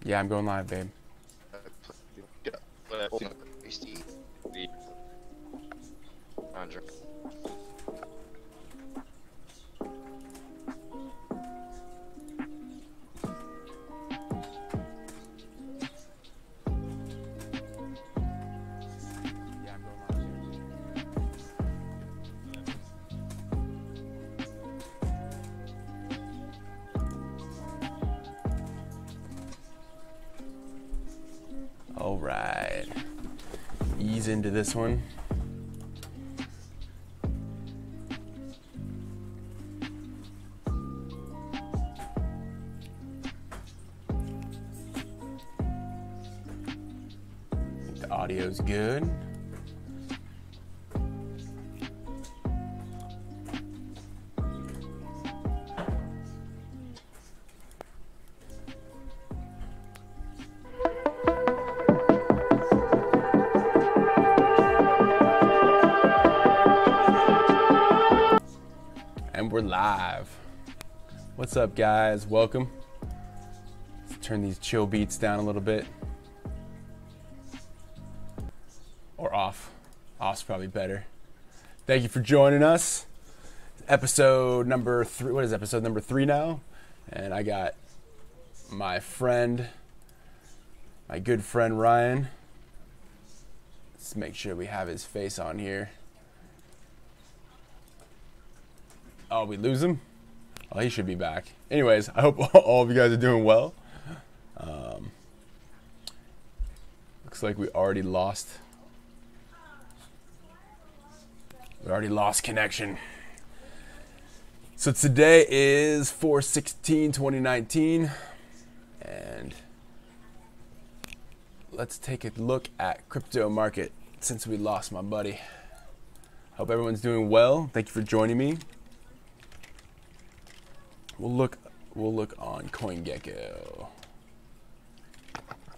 Yeah, I'm going live, babe. All right, ease into this one. I think the audio's good. And we're live. What's up, guys? Welcome. Let's turn these chill beats down a little bit. Or off. Off's probably better. Thank you for joining us. Episode number 3. What is episode number 3 now? And I got my good friend Ryan. Let's make sure we have his face on here. Oh, we lose him? Oh, he should be back. Anyways, I hope all of you guys are doing well. Looks like we already lost. We already lost connection. So today is 4/16/2019, and let's take a look at crypto market since we lost my buddy. Hope everyone's doing well. Thank you for joining me. We'll look on CoinGecko.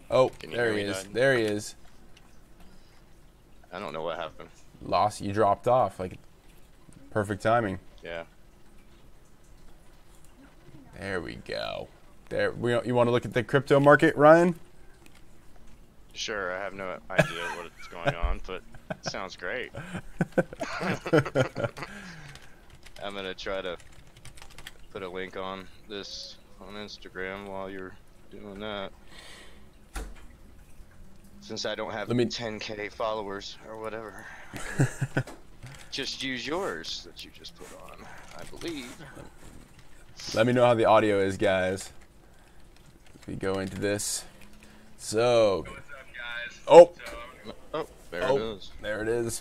Oh, there he is. There he is. I don't know what happened. Lost. You dropped off. Like perfect timing. Yeah. There we go. There. You want to look at the crypto market, Ryan? Sure. I have no idea what's going on, but it sounds great. I'm gonna try to put a link on this on Instagram while you're doing that. Since I don't have 10K followers or whatever. Just use yours that you just put on, I believe. Let me know how the audio is, guys. As we go into this. So. What's up, guys? Oh. There it is. There it is.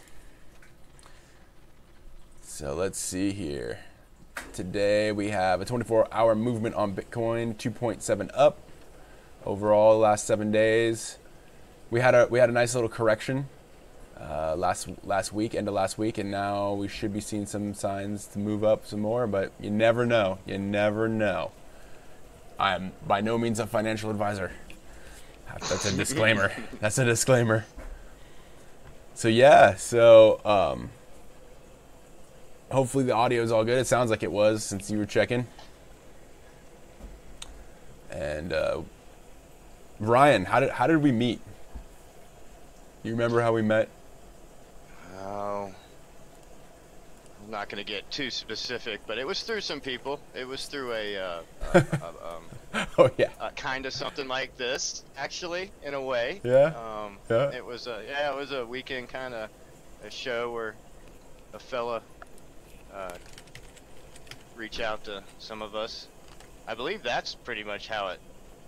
So let's see here. Today we have a 24-hour movement on Bitcoin, 2.7 up. Overall, last 7 days, we had a nice little correction last week, end of last week, and now we should be seeing some signs to move up some more. But you never know. You never know. I am by no means a financial advisor. That's a disclaimer. That's a disclaimer. So yeah. So. Hopefully the audio is all good. It sounds like it was since you were checking. And Ryan, how did we meet? You remember how we met? Oh, I'm not gonna get too specific, but it was through some people. It was through Oh yeah. Kind of something like this, actually, in a way. Yeah. Yeah. It was a weekend kind of a show where a fella reach out to some of us. I believe that's pretty much how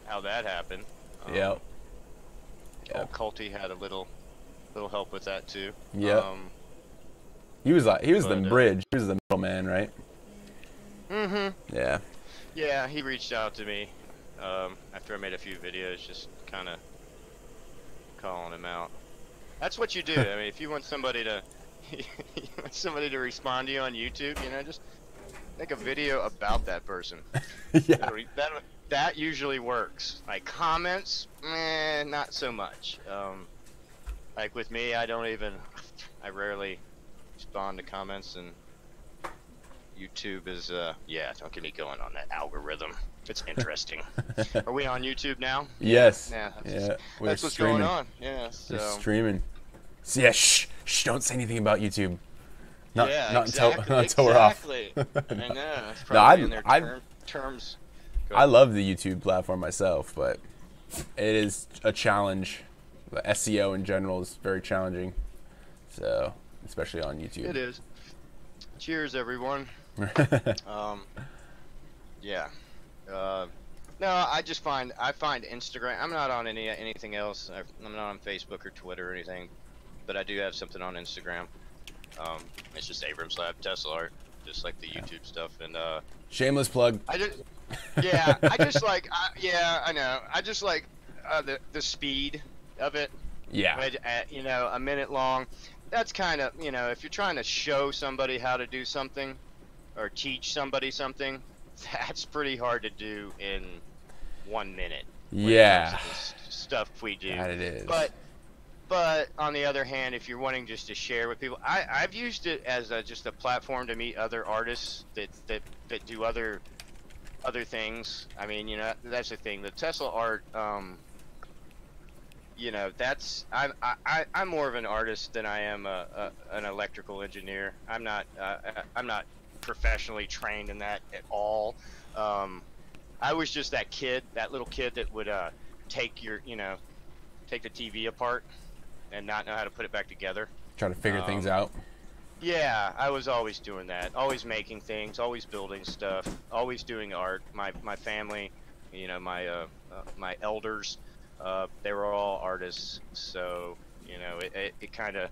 that happened. Yeah. Culty had a little help with that too. Yeah. He was the bridge. He was the middleman, right? Mm-hmm. Yeah. Yeah, he reached out to me after I made a few videos, just kind of calling him out. That's what you do. I mean, if you want somebody to respond to you on YouTube, just make a video about that person. Yeah. That usually works. Like comments, not so much. Like with me, I rarely respond to comments, and YouTube is yeah. Don't get me going on that algorithm. It's interesting. Are we on YouTube now? Yes. Yeah. Yeah. We're That's what's streaming. going on. Yeah. So. We're streaming. So yeah. Shh. Don't say anything about YouTube. Not exactly, until we're off. I know. That's No, probably in their terms. I love the YouTube platform myself, but it is a challenge. The SEO in general is very challenging. So, especially on YouTube. It is. Cheers, everyone. Yeah. No, I find Instagram. I'm not on anything else. I'm not on Facebook or Twitter or anything, but I do have something on Instagram. It's just Abrams Lab Tesla art, just like the YouTube stuff. And shameless plug. I just like I know. I just like the speed of it. Yeah. But, a minute long. That's kind of, if you're trying to show somebody how to do something or teach somebody something, that's pretty hard to do in 1 minute. Yeah. Stuff we do. That it is. But on the other hand, if you're wanting just to share with people, I've used it as just a platform to meet other artists that do other things. I mean, that's the thing. The Tesla art, that's I'm more of an artist than I am an electrical engineer. I'm not professionally trained in that at all. I was just that little kid that would take the TV apart and not know how to put it back together. Try to figure things out. Yeah, I was always doing that. Always making things, always building stuff, always doing art. My family, my elders, they were all artists. So, it kind of,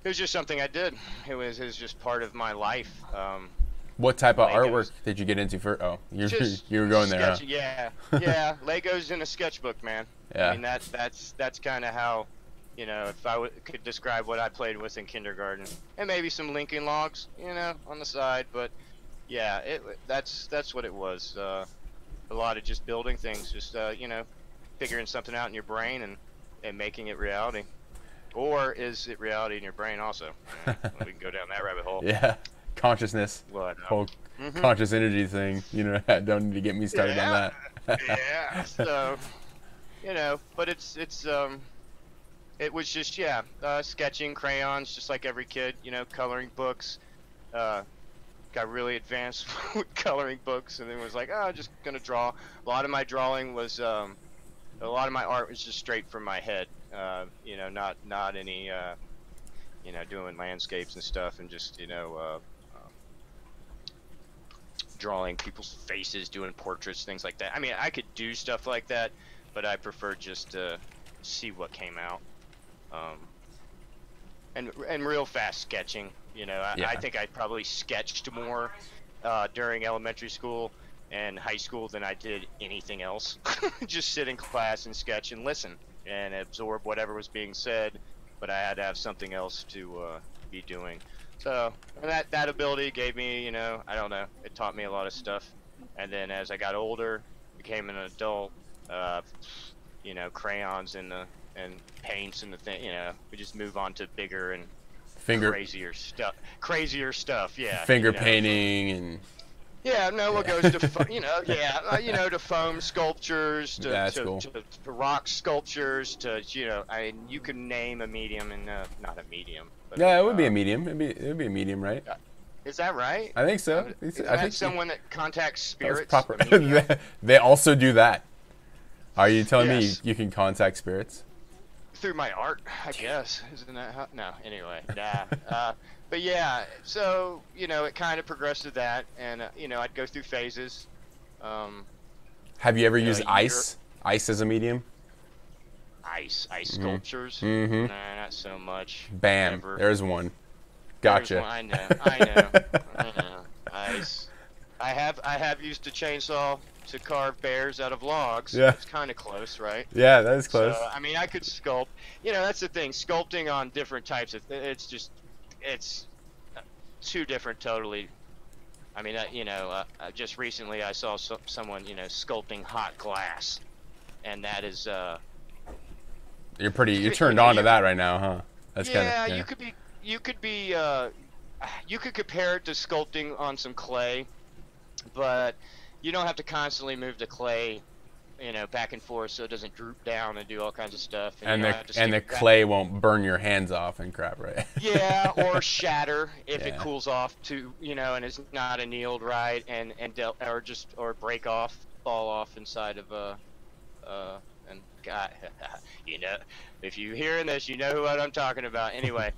it was just something I did. It was just part of my life. What type of artwork did you get into first? Oh, you were going there, huh? Yeah, Legos in a sketchbook, man. Yeah. I mean, that's kind of how, if I could describe what I played with in kindergarten, and maybe some Lincoln Logs, on the side. But yeah, that's what it was. A lot of just building things, just figuring something out in your brain and making it reality. Or is it reality in your brain also? We can go down that rabbit hole. Yeah. Consciousness. Whole conscious energy thing. Don't need to get me started on that. Yeah. So, but it was just sketching, crayons, just like every kid. Coloring books. Got really advanced with coloring books, and then was like, I'm just gonna draw. A lot of my drawing was, a lot of my art was just straight from my head. Not any, doing landscapes and stuff, and just drawing people's faces, doing portraits, things like that. I mean, I could do stuff like that, but I prefer just to see what came out. And real fast sketching. I think I probably sketched more during elementary school and high school than I did anything else. Just sit in class and sketch and listen and absorb whatever was being said, but I had to have something else to be doing. So that ability gave me, I don't know, it taught me a lot of stuff. And then as I got older, became an adult, crayons and paints and the thing, we just move on to bigger and crazier stuff. Yeah. Finger painting and. Yeah, no, it goes to to foam sculptures, to rock sculptures, to you can name a medium and not a medium. But, yeah, it would be a medium. It would be a medium, right? Is that right? I think so. I think someone that contacts spirits. Proper. They also do that. Are you telling me you can contact spirits? Through my art, I guess. Isn't that how? No, anyway. Nah. But yeah, so, it kind of progressed to that, and, I'd go through phases. Have you ever used ice? Ice as a medium? Ice sculptures? Nah, not so much. Bam. Never. There's one. Gotcha. There's one. I know. Ice. I have used a chainsaw to carve bears out of logs. Yeah. It's kind of close, right? Yeah, that is close. So, I mean, I could sculpt. That's the thing. Sculpting on different types of... It's two different totally. I mean, just recently I saw someone, sculpting hot glass, and that is. You're turned on to that right now, huh? That's you could be you could compare it to sculpting on some clay, but you don't have to constantly move the clay, back and forth so it doesn't droop down and do all kinds of stuff. And the clay won't burn your hands off and crap, right? Yeah, or shatter if it cools off too, and is not annealed right, or break off, fall off inside of and God, if you're hearing this, you know what I'm talking about. Anyway,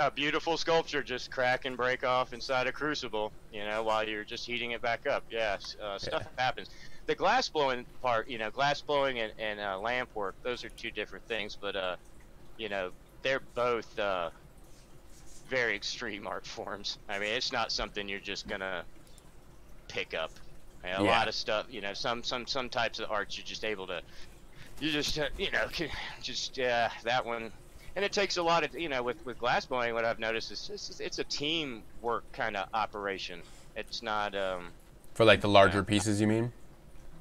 a beautiful sculpture just crack and break off inside a crucible, while you're just heating it back up. Yes, stuff happens. The glass blowing part, glass blowing and lamp work, those are two different things, but they're both very extreme art forms. I mean, it's not something you're just gonna pick up. A lot of stuff, some types of art you're just able to, that one. And it takes a lot of, with glass blowing, what I've noticed is it's a teamwork kind of operation. It's not for like the larger pieces, you mean?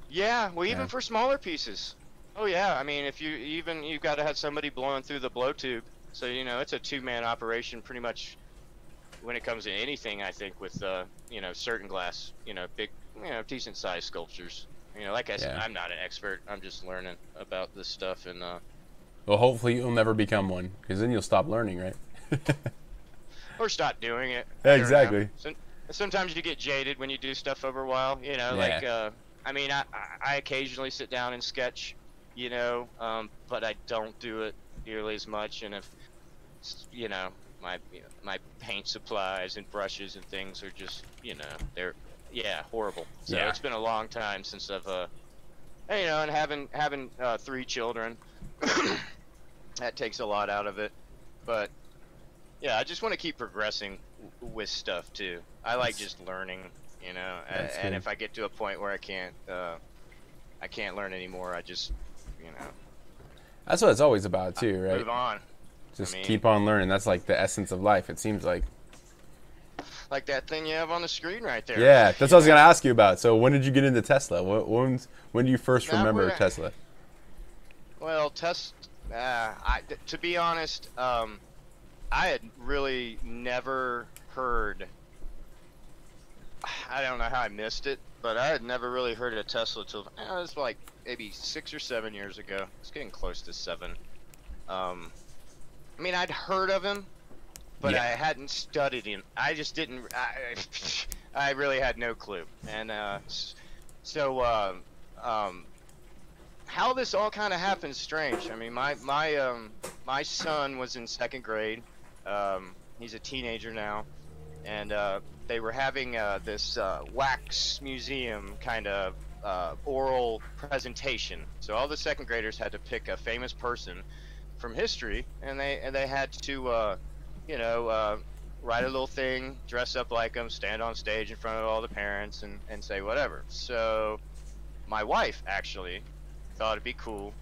Yeah, well, even for smaller pieces. Oh yeah, I mean, you've got to have somebody blowing through the blow tube. So it's a two-man operation pretty much when it comes to anything. I think with certain glass, big, decent sized sculptures. Like I said, I'm not an expert. I'm just learning about this stuff, and well, hopefully you'll never become one, because then you'll stop learning, right? or stop doing it. Exactly. Sometimes you get jaded when you do stuff over a while. I mean, I occasionally sit down and sketch, but I don't do it nearly as much. And if my paint supplies and brushes and things are just they're horrible. So it's been a long time since I've and having 3 children, that takes a lot out of it. But yeah, I just want to keep progressing with stuff too. I like just learning, and if I get to a point where I can't learn anymore, I just that's what it's always about too, right? Move on. Just keep on learning. That's like the essence of life, it seems like. Like that thing you have on the screen right there. Yeah, that's what I was going to ask you about. So when did you get into Tesla? When do you first remember Tesla? Well, to be honest, I had really never heard, I don't know how I missed it, but I had never really heard of Tesla until it was like maybe 6 or 7 years ago. It's getting close to 7. I mean, I'd heard of him, but I hadn't studied him. I just didn't. I really had no clue. And so how this all kind of happened is strange. I mean, my son was in 2nd grade. He's a teenager now, and they were having this wax museum kind of oral presentation. So all the 2nd graders had to pick a famous person from history, and they had to write a little thing, dress up like them, stand on stage in front of all the parents, and say whatever. So my wife actually thought it'd be cool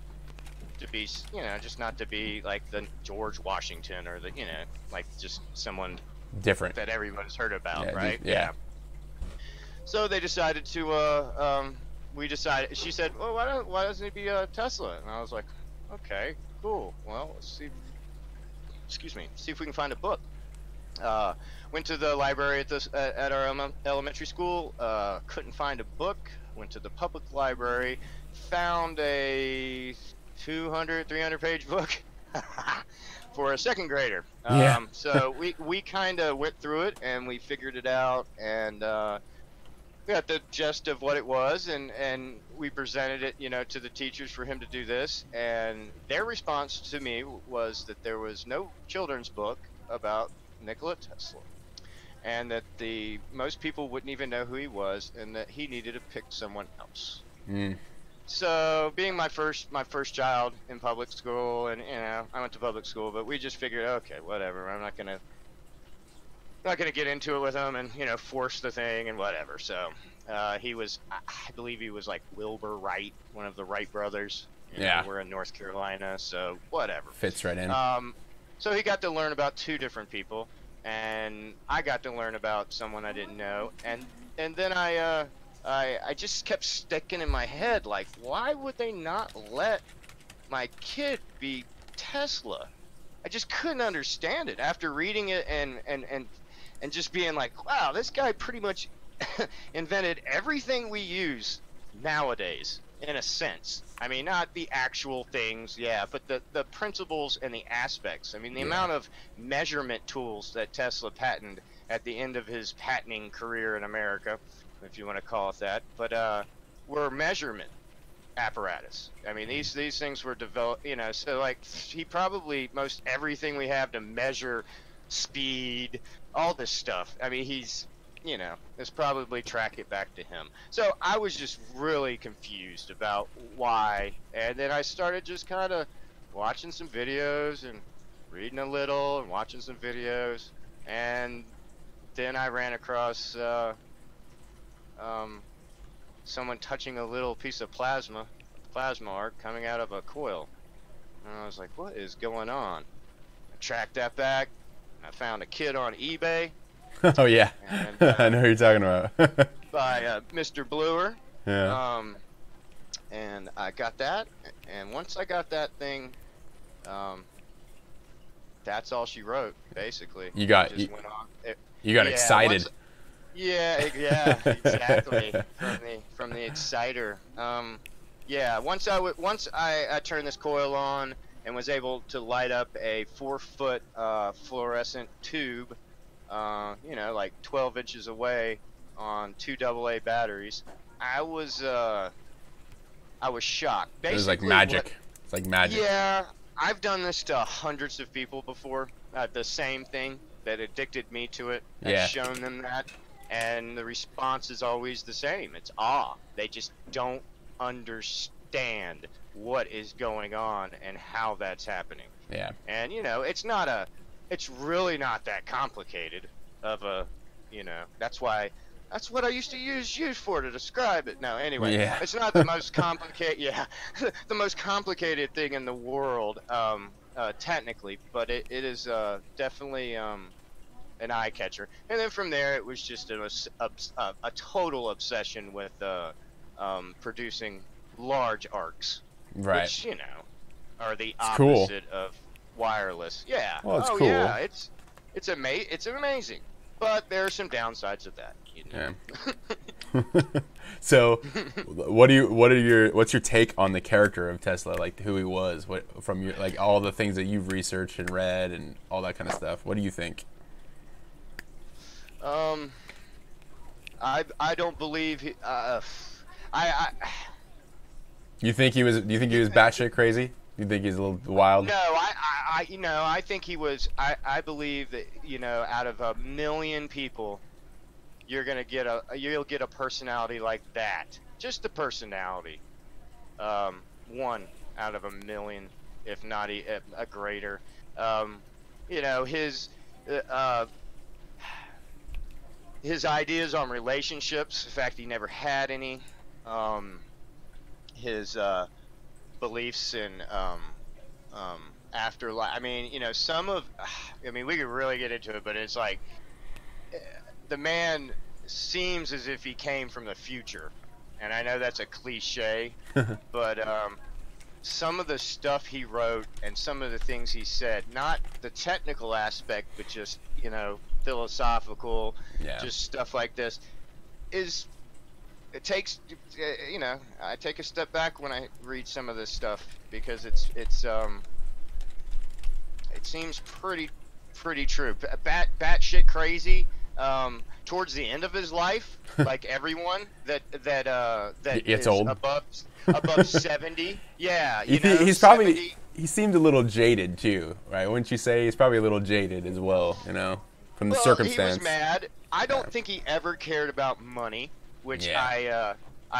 to be, just not to be like the George Washington or the, like just someone different that everyone's heard about, right? Yeah. So they decided to, she said, well, why doesn't it be a Tesla? And I was like, okay, cool. Well, let's see if we can find a book. Went to the library at our elementary school, couldn't find a book. Went to the public library, found a 200-300 page book for a 2nd grader. So we kind of went through it and we figured it out, and we got the gist of what it was, and we presented it, to the teachers for him to do this, and their response to me was that there was no children's book about Nikola Tesla, and that most people wouldn't even know who he was, and that he needed to pick someone else. So, being my first child in public school, and I went to public school, but we just figured, okay, whatever. I'm not gonna get into it with him and force the thing and whatever. So he was, I believe he was like Wilbur Wright, one of the Wright brothers. We're in North Carolina, so whatever. Fits right in. So he got to learn about 2 different people, and I got to learn about someone I didn't know, and then I just kept sticking in my head, like, why would they not let my kid be Tesla? I just couldn't understand it after reading it and and just being like, wow, this guy pretty much invented everything we use nowadays, in a sense. I mean, not the actual things, yeah, but the principles and the aspects. I mean, the amount of measurement tools that Tesla patented at the end of his patenting career in America, if you want to call it that, but were measurement apparatus. I mean, these things were developed, you know, so like he probably, most everything we have to measure speed, all this stuff. I mean, he's, you know, let's probably track it back to him. So I was just really confused about why, and then I started just kind of watching some videos and reading a little and watching some videos, and then I ran across someone touching a little piece of plasma arc coming out of a coil, and I was like, what is going on? I tracked that back. I found a kit on eBay. Oh yeah, and, I know who you're talking about. by Mr. Bluer. Yeah. And I got that, and once I got that thing, that's all she wrote, basically. You got excited. Yeah, exactly. from the exciter. Yeah, once I turned this coil on and was able to light up a 4-foot fluorescent tube, you know, like 12 inches away on 2 AA batteries, I was shocked. Basically, it was like magic. It's like magic. Yeah, I've done this to hundreds of people before. The same thing that addicted me to it. I've shown them that, and the response is always the same. It's awe. They just don't understand what is going on and how that's happening. Yeah. And you know, it's really not that complicated of a, you know, that's what I used to use for to describe it. No, anyway, it's not the most complicated, the most complicated thing in the world, technically, but it is definitely an eye catcher. And then from there, it was just a total obsession with producing large arcs, right? Which, you know, are the opposite of wireless. Yeah. Well, it's cool. Yeah, it's amazing, but there are some downsides of that. You know? Yeah. So, what's your take on the character of Tesla, like who he was, from your, like, all the things that you've researched and read and all that kind of stuff? What do you think? I don't believe he, You think he was batshit crazy? You think he's a little wild? No, I think he was. I believe that, you know, out of 1 million people, you'll get a personality like that. Just the personality. 1 out of 1 million, if not a greater. You know, his ideas on relationships, the fact he never had any. His beliefs in afterlife. I mean, you know, we could really get into it, but it's like the man seems as if he came from the future, and I know that's a cliche, but some of the stuff he wrote and some of the things he said, not the technical aspect, but just, you know, philosophical, just stuff like this, it takes, you know, I take a step back when I read some of this stuff, because it seems pretty true. Batshit crazy. Towards the end of his life, like everyone that gets is old, above 70. Yeah, he's probably 70. He seemed a little jaded too, right? Wouldn't you say he's probably a little jaded as well? You know, from the circumstance. He was mad. I don't think he ever cared about money. Which I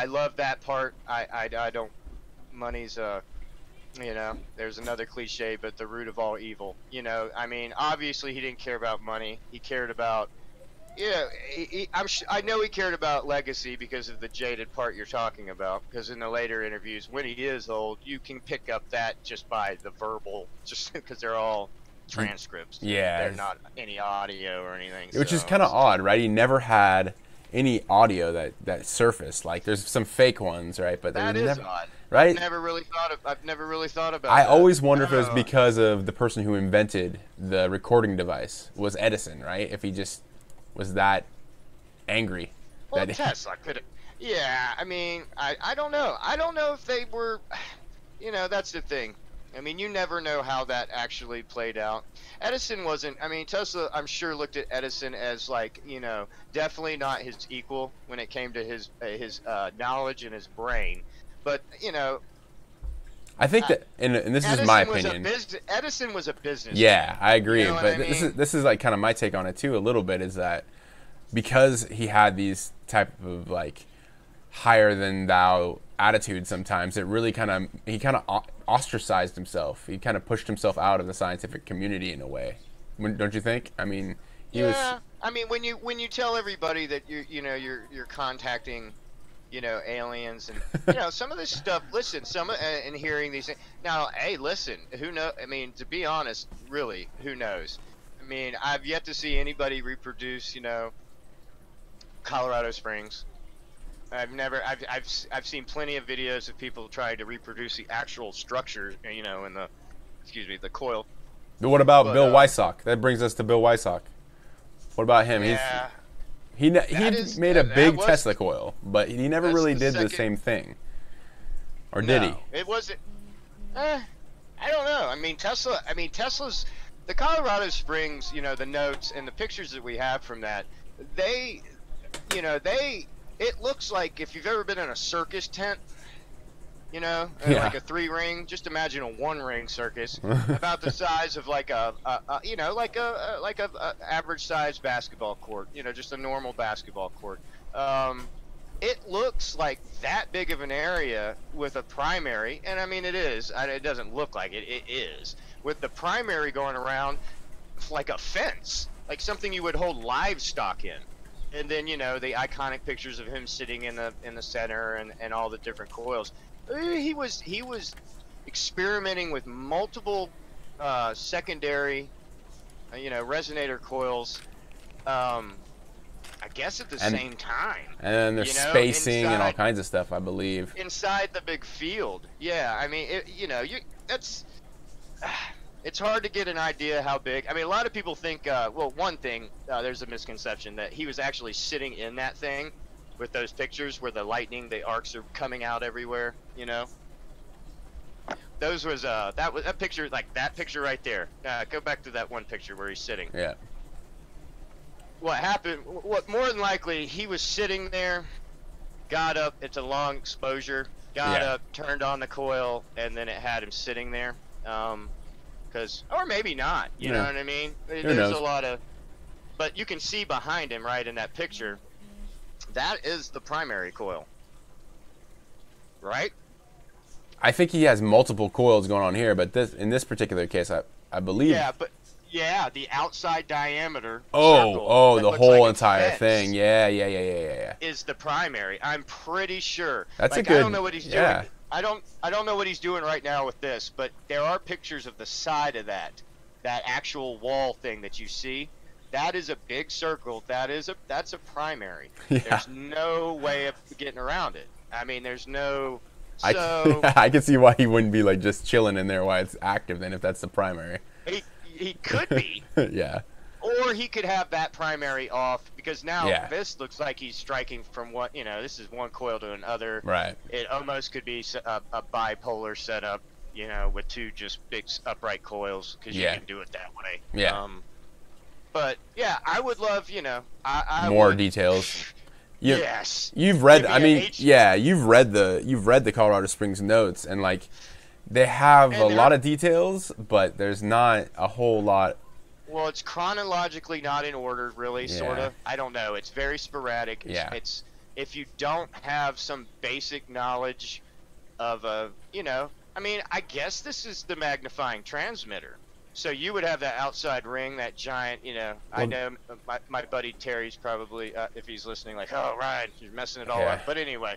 love that part. I don't. Money's you know, there's another cliche, but the root of all evil. You know, I mean, obviously he didn't care about money. He cared about, I know he cared about legacy because of the jaded part you're talking about. Because in the later interviews, when he is old, you can pick up that just by the verbal, just because they're all transcripts. Yeah, they're not any audio or anything. Which is kind of odd, right? He never had any audio that surfaced. Like, there's some fake ones, right? But that is never, odd. Right? I've never really thought about. I always wonder if it was because of the person who invented the recording device was Edison, right? If he just was that angry. Well, Tesla could have. Yeah, I mean, I don't know. I don't know if they were. That's the thing. I mean, you never know how that actually played out. Edison wasn't. I mean, Tesla, I'm sure, looked at Edison as like, definitely not his equal when it came to his knowledge and his brain. But I think that, and this Edison is my opinion. Edison was a business. Yeah, I agree. But I mean? this is like kind of my take on it too. A little bit is that because he had these type of like higher than thou attitude sometimes, it really he ostracized himself. He kind of pushed himself out of the scientific community in a way. Don't you think? I mean, I mean, when you tell everybody that you're contacting, aliens and some of this stuff. Listen, and hearing these things. Now, hey, listen, who know? I mean, to be honest, really, who knows? I mean, I've yet to see anybody reproduce, Colorado Springs. I've seen plenty of videos of people trying to reproduce the actual structure, in the coil. But what about Bill Wysock? That brings us to Bill Wysock. What about him? Yeah, he made a big Tesla coil, but he never really did the same thing. Or did he? It wasn't. I don't know. I mean, Tesla's the Colorado Springs. The notes and the pictures that we have from that, it looks like if you've ever been in a circus tent, like a 3-ring. Just imagine a 1-ring circus, about the size of like a average sized basketball court. Just a normal basketball court. It looks like that big of an area with a primary, and I mean it is. It doesn't look like it. It is, with the primary going around like a fence, like something you would hold livestock in. And then the iconic pictures of him sitting in the center and all the different coils. He was experimenting with multiple secondary resonator coils. I guess at the same time. And then there's spacing and all kinds of stuff, I believe. Inside the big field. Yeah, I mean it's hard to get an idea how big. I mean, a lot of people think, one thing, there's a misconception that he was actually sitting in that thing with those pictures where the lightning, the arcs are coming out everywhere, Those was, that picture, like that picture right there. Go back to that one picture where he's sitting. Yeah. What happened, more than likely, he was sitting there, got up, it's a long exposure, got up, turned on the coil, and then it had him sitting there. Or maybe not, you know what I mean? There's a lot of, but you can see behind him right in that picture, that is the primary coil, right? I think he has multiple coils going on here, but in this particular case, I believe. Yeah, the outside diameter. The whole entire thing. Yeah. Is the primary. I'm pretty sure. That's a good. I don't know what he's doing. I don't know what he's doing right now with this, but there are pictures of the side of that actual wall thing that you see. That is a big circle. That's a primary. Yeah. There's no way of getting around it. I mean, there's no. I can see why he wouldn't be like just chilling in there while it's active. Then, if that's the primary. He could be. Yeah. Or he could have that primary off, because now this looks like he's striking from this is one coil to another. Right. It almost could be a bipolar setup, with two just big upright coils, because you can do it that way. Yeah. But yeah, I would love, more details. Yes. You've read. I mean, you've read the Colorado Springs notes, and like they have a lot of details, but there's not a whole lot. Well, it's chronologically not in order, really, sort of. I don't know. It's very sporadic. It's if you don't have some basic knowledge of I mean, I guess this is the magnifying transmitter. So you would have that outside ring, that giant, I know my buddy Terry's probably, if he's listening, like, oh, Ryan, you're messing it all up. But anyway,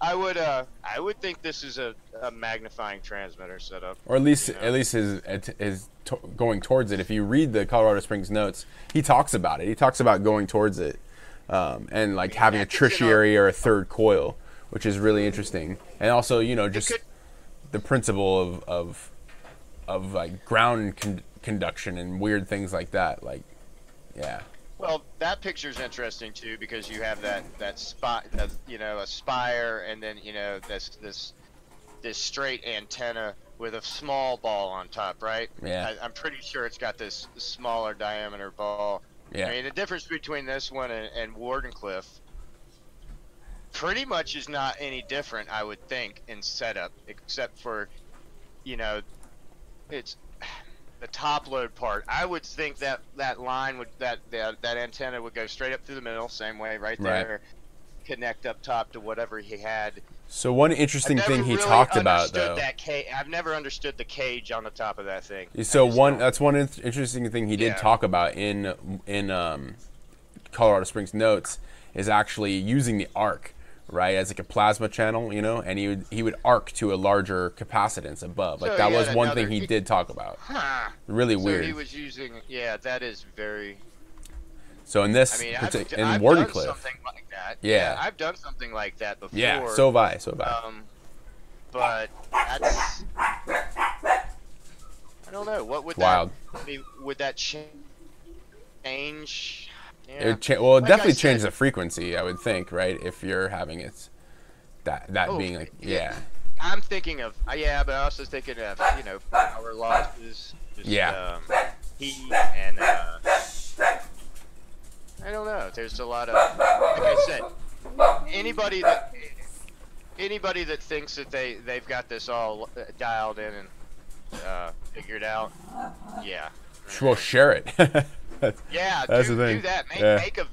I would think this is a magnifying transmitter setup. Or at least his going towards it. If you read the Colorado Springs notes, he talks about it. He talks about going towards it and like having a tertiary or a third coil, which is really interesting. And also, just the principle of like ground conduction and weird things like that. Like, yeah. Well, that picture's interesting too because you have that spot, you know, a spire, and then you know this straight antenna with a small ball on top, right? Yeah. I'm pretty sure it's got this smaller diameter ball. Yeah. I mean, the difference between this one and Wardenclyffe pretty much is not any different, I would think, in setup, except for, you know, it's the top load part. I would think that line would that antenna would go straight up through the middle, same way right there, connect up top to whatever he had. So one interesting thing he talked about, though, I've never understood the cage on the top of that thing. So that's one interesting thing he did talk about in Colorado Springs Notes is actually using the arc, right, as like a plasma channel, you know, and he would arc to a larger capacitance above. Like that was one thing he did talk about. Really weird. So he was using, that is very. So in this, I mean, in I've Wardenclyffe, done something like that. Yeah, I've done something like that before. Yeah, so have I. But that's, I don't know. What would wild? I mean, would that change? Yeah. It definitely change the frequency, I would think, right? If you're having it, that being like, yeah. I'm thinking of, but I also thinking of, you know, power losses. Just, heat and. I don't know. There's a lot of, like I said, anybody that thinks that they've got this all dialed in and figured out, Well, share it. that's the thing. Do that. Make a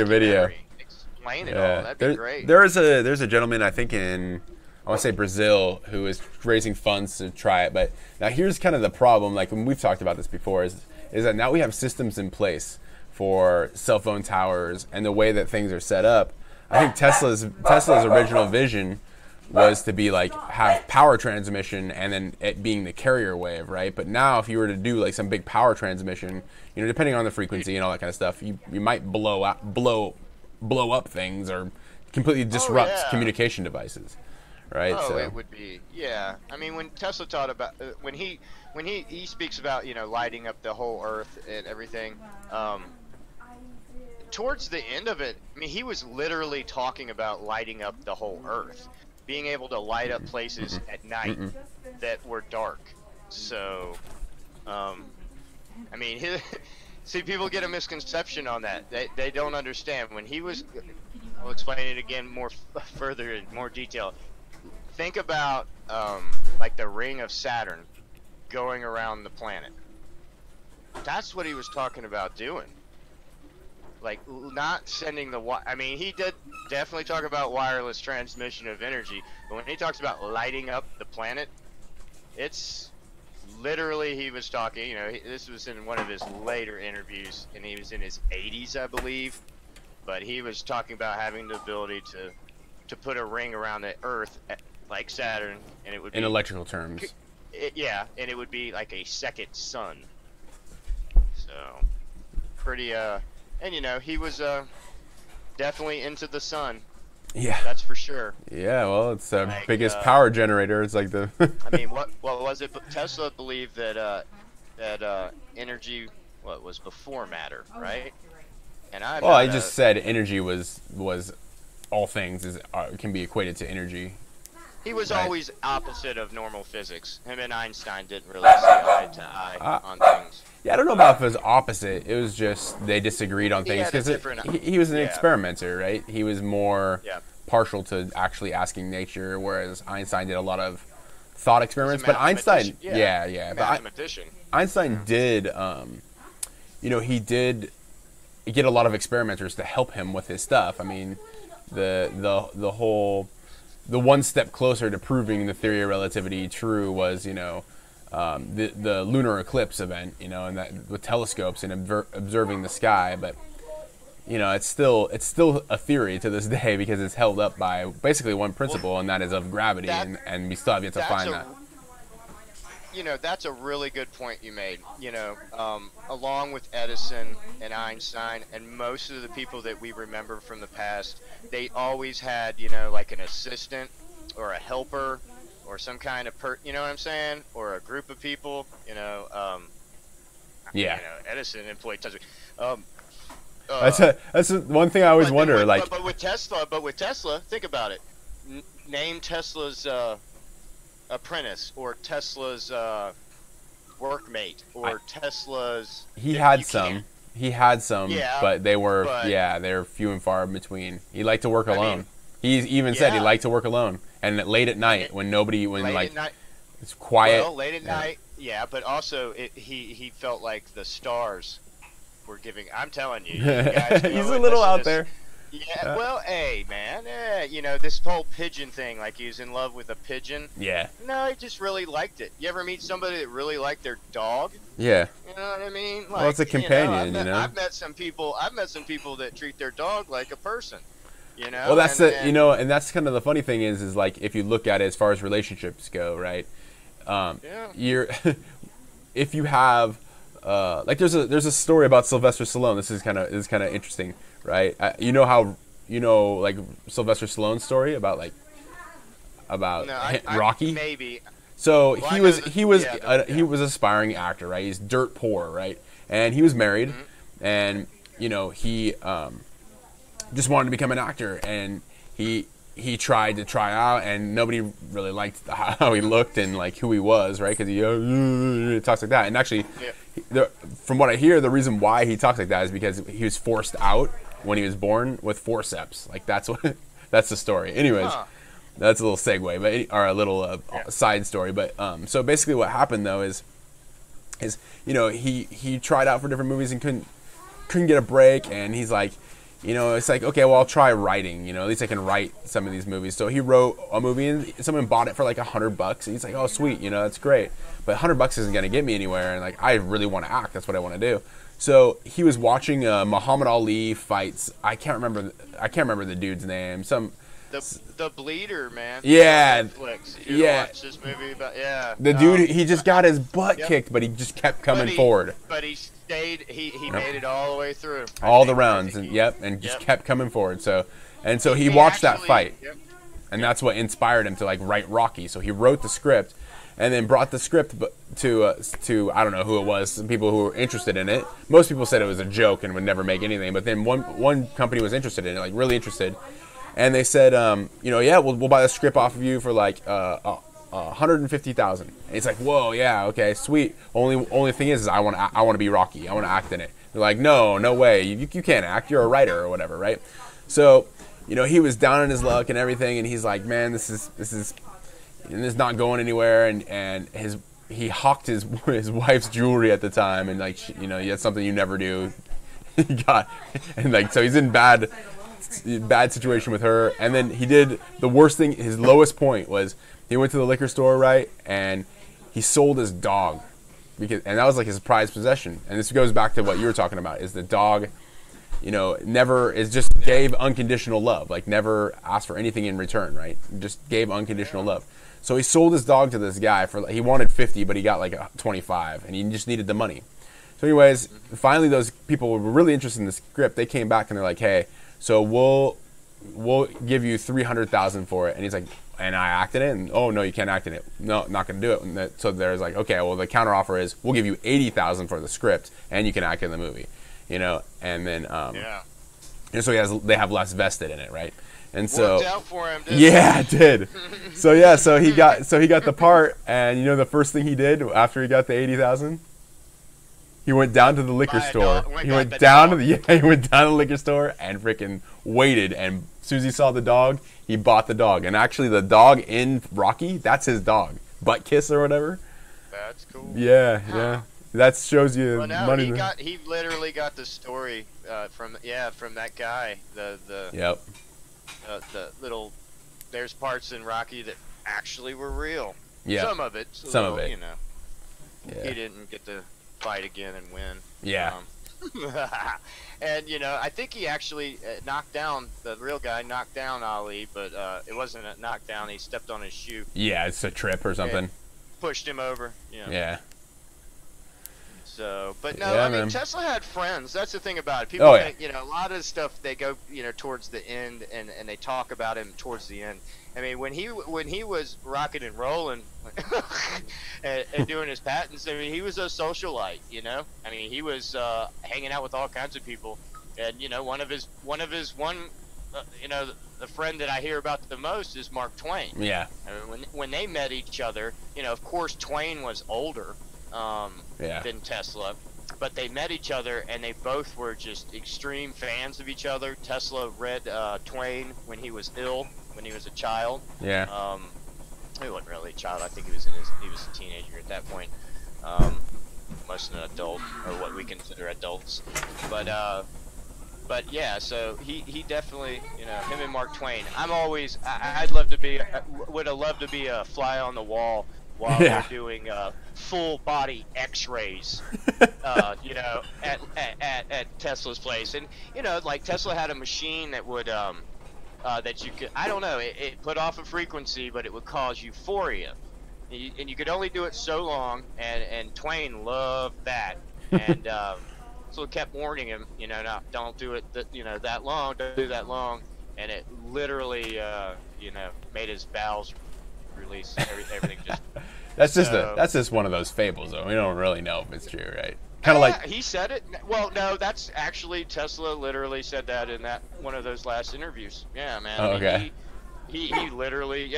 video. Explain it all. That'd be great. There's a gentleman, I think I want to say Brazil, who is raising funds to try it. But now here's kind of the problem. Like when we've talked about this before, is that now we have systems in place for cell phone towers and the way that things are set up. I think Tesla's original vision was to be like have power transmission and then it being the carrier wave, right? But now if you were to do like some big power transmission, you know, depending on the frequency and all that kind of stuff, you might blow up things or completely disrupt communication devices, right? So it would be, I mean, when Tesla taught about when he speaks about, you know, lighting up the whole Earth and everything, towards the end of it, I mean, he was literally talking about lighting up the whole Earth, being able to light up places at night that were dark. So, I mean, see, people get a misconception on that. They don't understand. When he was, I'll explain it again further in more detail. Think about like the ring of Saturn going around the planet. That's what he was talking about doing. Like, not sending I mean, he did definitely talk about wireless transmission of energy, but when he talks about lighting up the planet, it's literally, he was talking, you know, this was in one of his later interviews, and he was in his 80s, I believe, but he was talking about having the ability to put a ring around the Earth, like Saturn, and it would be... In electrical terms. And it would be like a second sun. So, pretty, and you know, he was definitely into the sun. Yeah. That's for sure. Yeah, well, it's the biggest power generator. It's like the... I mean, what was it? Tesla believed that energy was before matter, right? And I just said energy was all things can be equated to energy. He was always opposite of normal physics. Him and Einstein didn't really see eye to eye on things. Yeah, I don't know about if it was opposite. It was just they disagreed on things because he was an experimenter, right? He was more partial to actually asking nature, whereas Einstein did a lot of thought experiments. But Einstein, mathematician. Einstein did, he did get a lot of experimenters to help him with his stuff. I mean, the whole. The one step closer to proving the theory of relativity true was, the lunar eclipse event, and that with telescopes and observing the sky. But, it's still a theory to this day because it's held up by basically one principle, and that is of gravity, and we still have yet to find that. That's a really good point you made. Along with Edison and Einstein and most of the people that we remember from the past, they always had, like an assistant or a helper or some kind of you know what I'm saying? Or a group of people, Edison employed tons of That's one thing I always wonder. But with Tesla, think about it. Name Tesla's apprentice, or Tesla's workmate, or Tesla's. He had some, yeah, but they were they're few and far in between. He liked to work alone. He even said he liked to work alone, and late at night when it's quiet. Well, late at night, yeah, but also he felt like the stars were giving. I'm telling you, guys, he's a little out there. Yeah, well, hey, man, you know, this whole pigeon thing, like he was in love with a pigeon. Yeah. No, he just really liked it. You ever meet somebody that really liked their dog? Yeah. You know what I mean? Like, well, it's a companion, I've met some people that treat their dog like a person. You know? Well, that's and that's kind of the funny thing is like if you look at it as far as relationships go, right? You're if you have like there's a story about Sylvester Stallone. This is kind of interesting, right? You know like Sylvester Stallone's story about Rocky? Maybe. So he was an aspiring actor, right? He's dirt poor, right? And he was married, and you know he just wanted to become an actor, and he tried to try out, and nobody really liked how he looked and like who he was, right? Because he talks like that, and actually, from what I hear, the reason why he talks like that is because he was forced out when he was born with forceps. Like that's the story. Anyways, that's a little segue, or a little side story. But so basically, what happened though is you know he tried out for different movies and couldn't get a break, and he's like. You know, it's like, okay, well, I'll try writing. You know, at least I can write some of these movies. So he wrote a movie, and someone bought it for like $100, and he's like, oh, sweet, you know, that's great. But $100 isn't going to get me anywhere, and like, I really want to act. That's what I want to do. So he was watching Muhammad Ali fights. I can't remember the dude's name. The Bleeder, man. Yeah. Netflix. Watch this movie about The dude, he just got his butt kicked, but he just kept coming forward. But he stayed. He made it all the way through. All the rounds, and just kept coming forward. So he watched that fight, and that's what inspired him to like write Rocky. So he wrote the script, and then brought the script to I don't know who it was, some people who were interested in it. Most people said it was a joke and would never make anything, but then one company was interested in it, like really interested. And they said, we'll buy the script off of you for like $150,000. And it's like, whoa, yeah, okay, sweet. Only thing is I want to be Rocky. I want to act in it. They're like, no way, you can't act. You're a writer or whatever, right? So, you know, he was down on his luck and everything, and he's like, man, this is not going anywhere. And he hawked his wife's jewelry at the time, and like, you know, that's something you never do. So he's in bad situation with her, and then he did the worst thing. His lowest point was he went to the liquor store, right, and he sold his dog and that was like his prized possession. And this goes back to what you were talking about, is the dog, you know, just gave unconditional love, like never asked for anything in return, right? Just gave unconditional love. So he sold his dog to this guy he wanted 50, but he got like 25, and he just needed the money. So anyways, finally those people were really interested in the script. They came back and they're like, hey, so we'll give you $300,000 for it. And he's like, and I acted in it? And, oh, no, you can't act in it. No, not going to do it. And so there's like, okay, well, the counteroffer is we'll give you $80,000 for the script, and you can act in the movie, you know? And then, and so they have less vested in it, right? And so, worked out for him, didn't it did. So he got the part, and you know the first thing he did after he got the $80,000? He went down to the liquor store. He went down to the liquor store and freaking waited. And as soon as he saw the dog, he bought the dog. And actually, the dog in Rocky, that's his dog, Butt Kiss or whatever. That's cool. Yeah. That shows you money. He literally got the story from that guy. The little. There's parts in Rocky that actually were real. Yeah. Some of it. You know. Yeah. He didn't get to fight again and win. Yeah. And you know, I think he actually knocked down Ali, but it wasn't a knockdown. He stepped on his shoe. Yeah, it's a trip or something. Pushed him over. You know. Yeah. So, but no, I mean, Tesla had friends. That's the thing about it. People think, you know, a lot of stuff they go, you know, towards the end, and they talk about him towards the end. I mean, when he was rocking and rolling and doing his patents, I mean, he was a socialite, you know. I mean, he was hanging out with all kinds of people, And the friend that I hear about the most is Mark Twain. Yeah. I mean, when they met each other, of course Twain was older than Tesla, but they met each other and they both were just extreme fans of each other. Tesla read Twain when he was ill, when he was a child. Yeah. He wasn't really a child. I think he was a teenager at that point. Most an adult, or what we consider adults. But yeah, so he definitely, him and Mark Twain. I'd love to be, would have loved to be a fly on the wall while they're doing full body X-rays, at Tesla's place. And like Tesla had a machine that would that you could, I don't know, it put off a frequency, but it would cause euphoria, and you could only do it so long. And Twain loved that, and so it kept warning him, no, don't do it that long, don't do that long, and it literally made his bowels release, everything just. That's just one of those fables, though. We don't really know if it's true, right? Kind of like he said it. Well, no, that's actually Tesla literally said that in that one of those last interviews. Yeah, man. Oh, okay. He literally,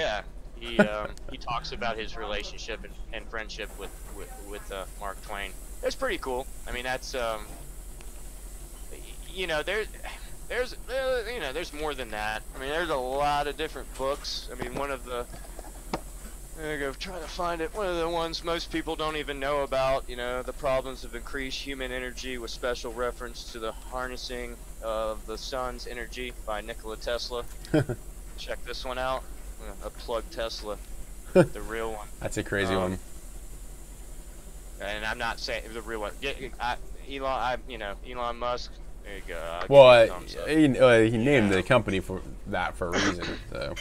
he talks about his relationship and friendship with Mark Twain. It's pretty cool. I mean, that's there's more than that. I mean, there's a lot of different books. I mean, trying to find it. One of the ones most people don't even know about, the problems of increased human energy with special reference to the harnessing of the sun's energy by Nikola Tesla. Check this one out. A plug Tesla, the real one. That's a crazy one. And I'm not saying the real one. Elon Musk. There you go. Well, he named the company for a reason. So.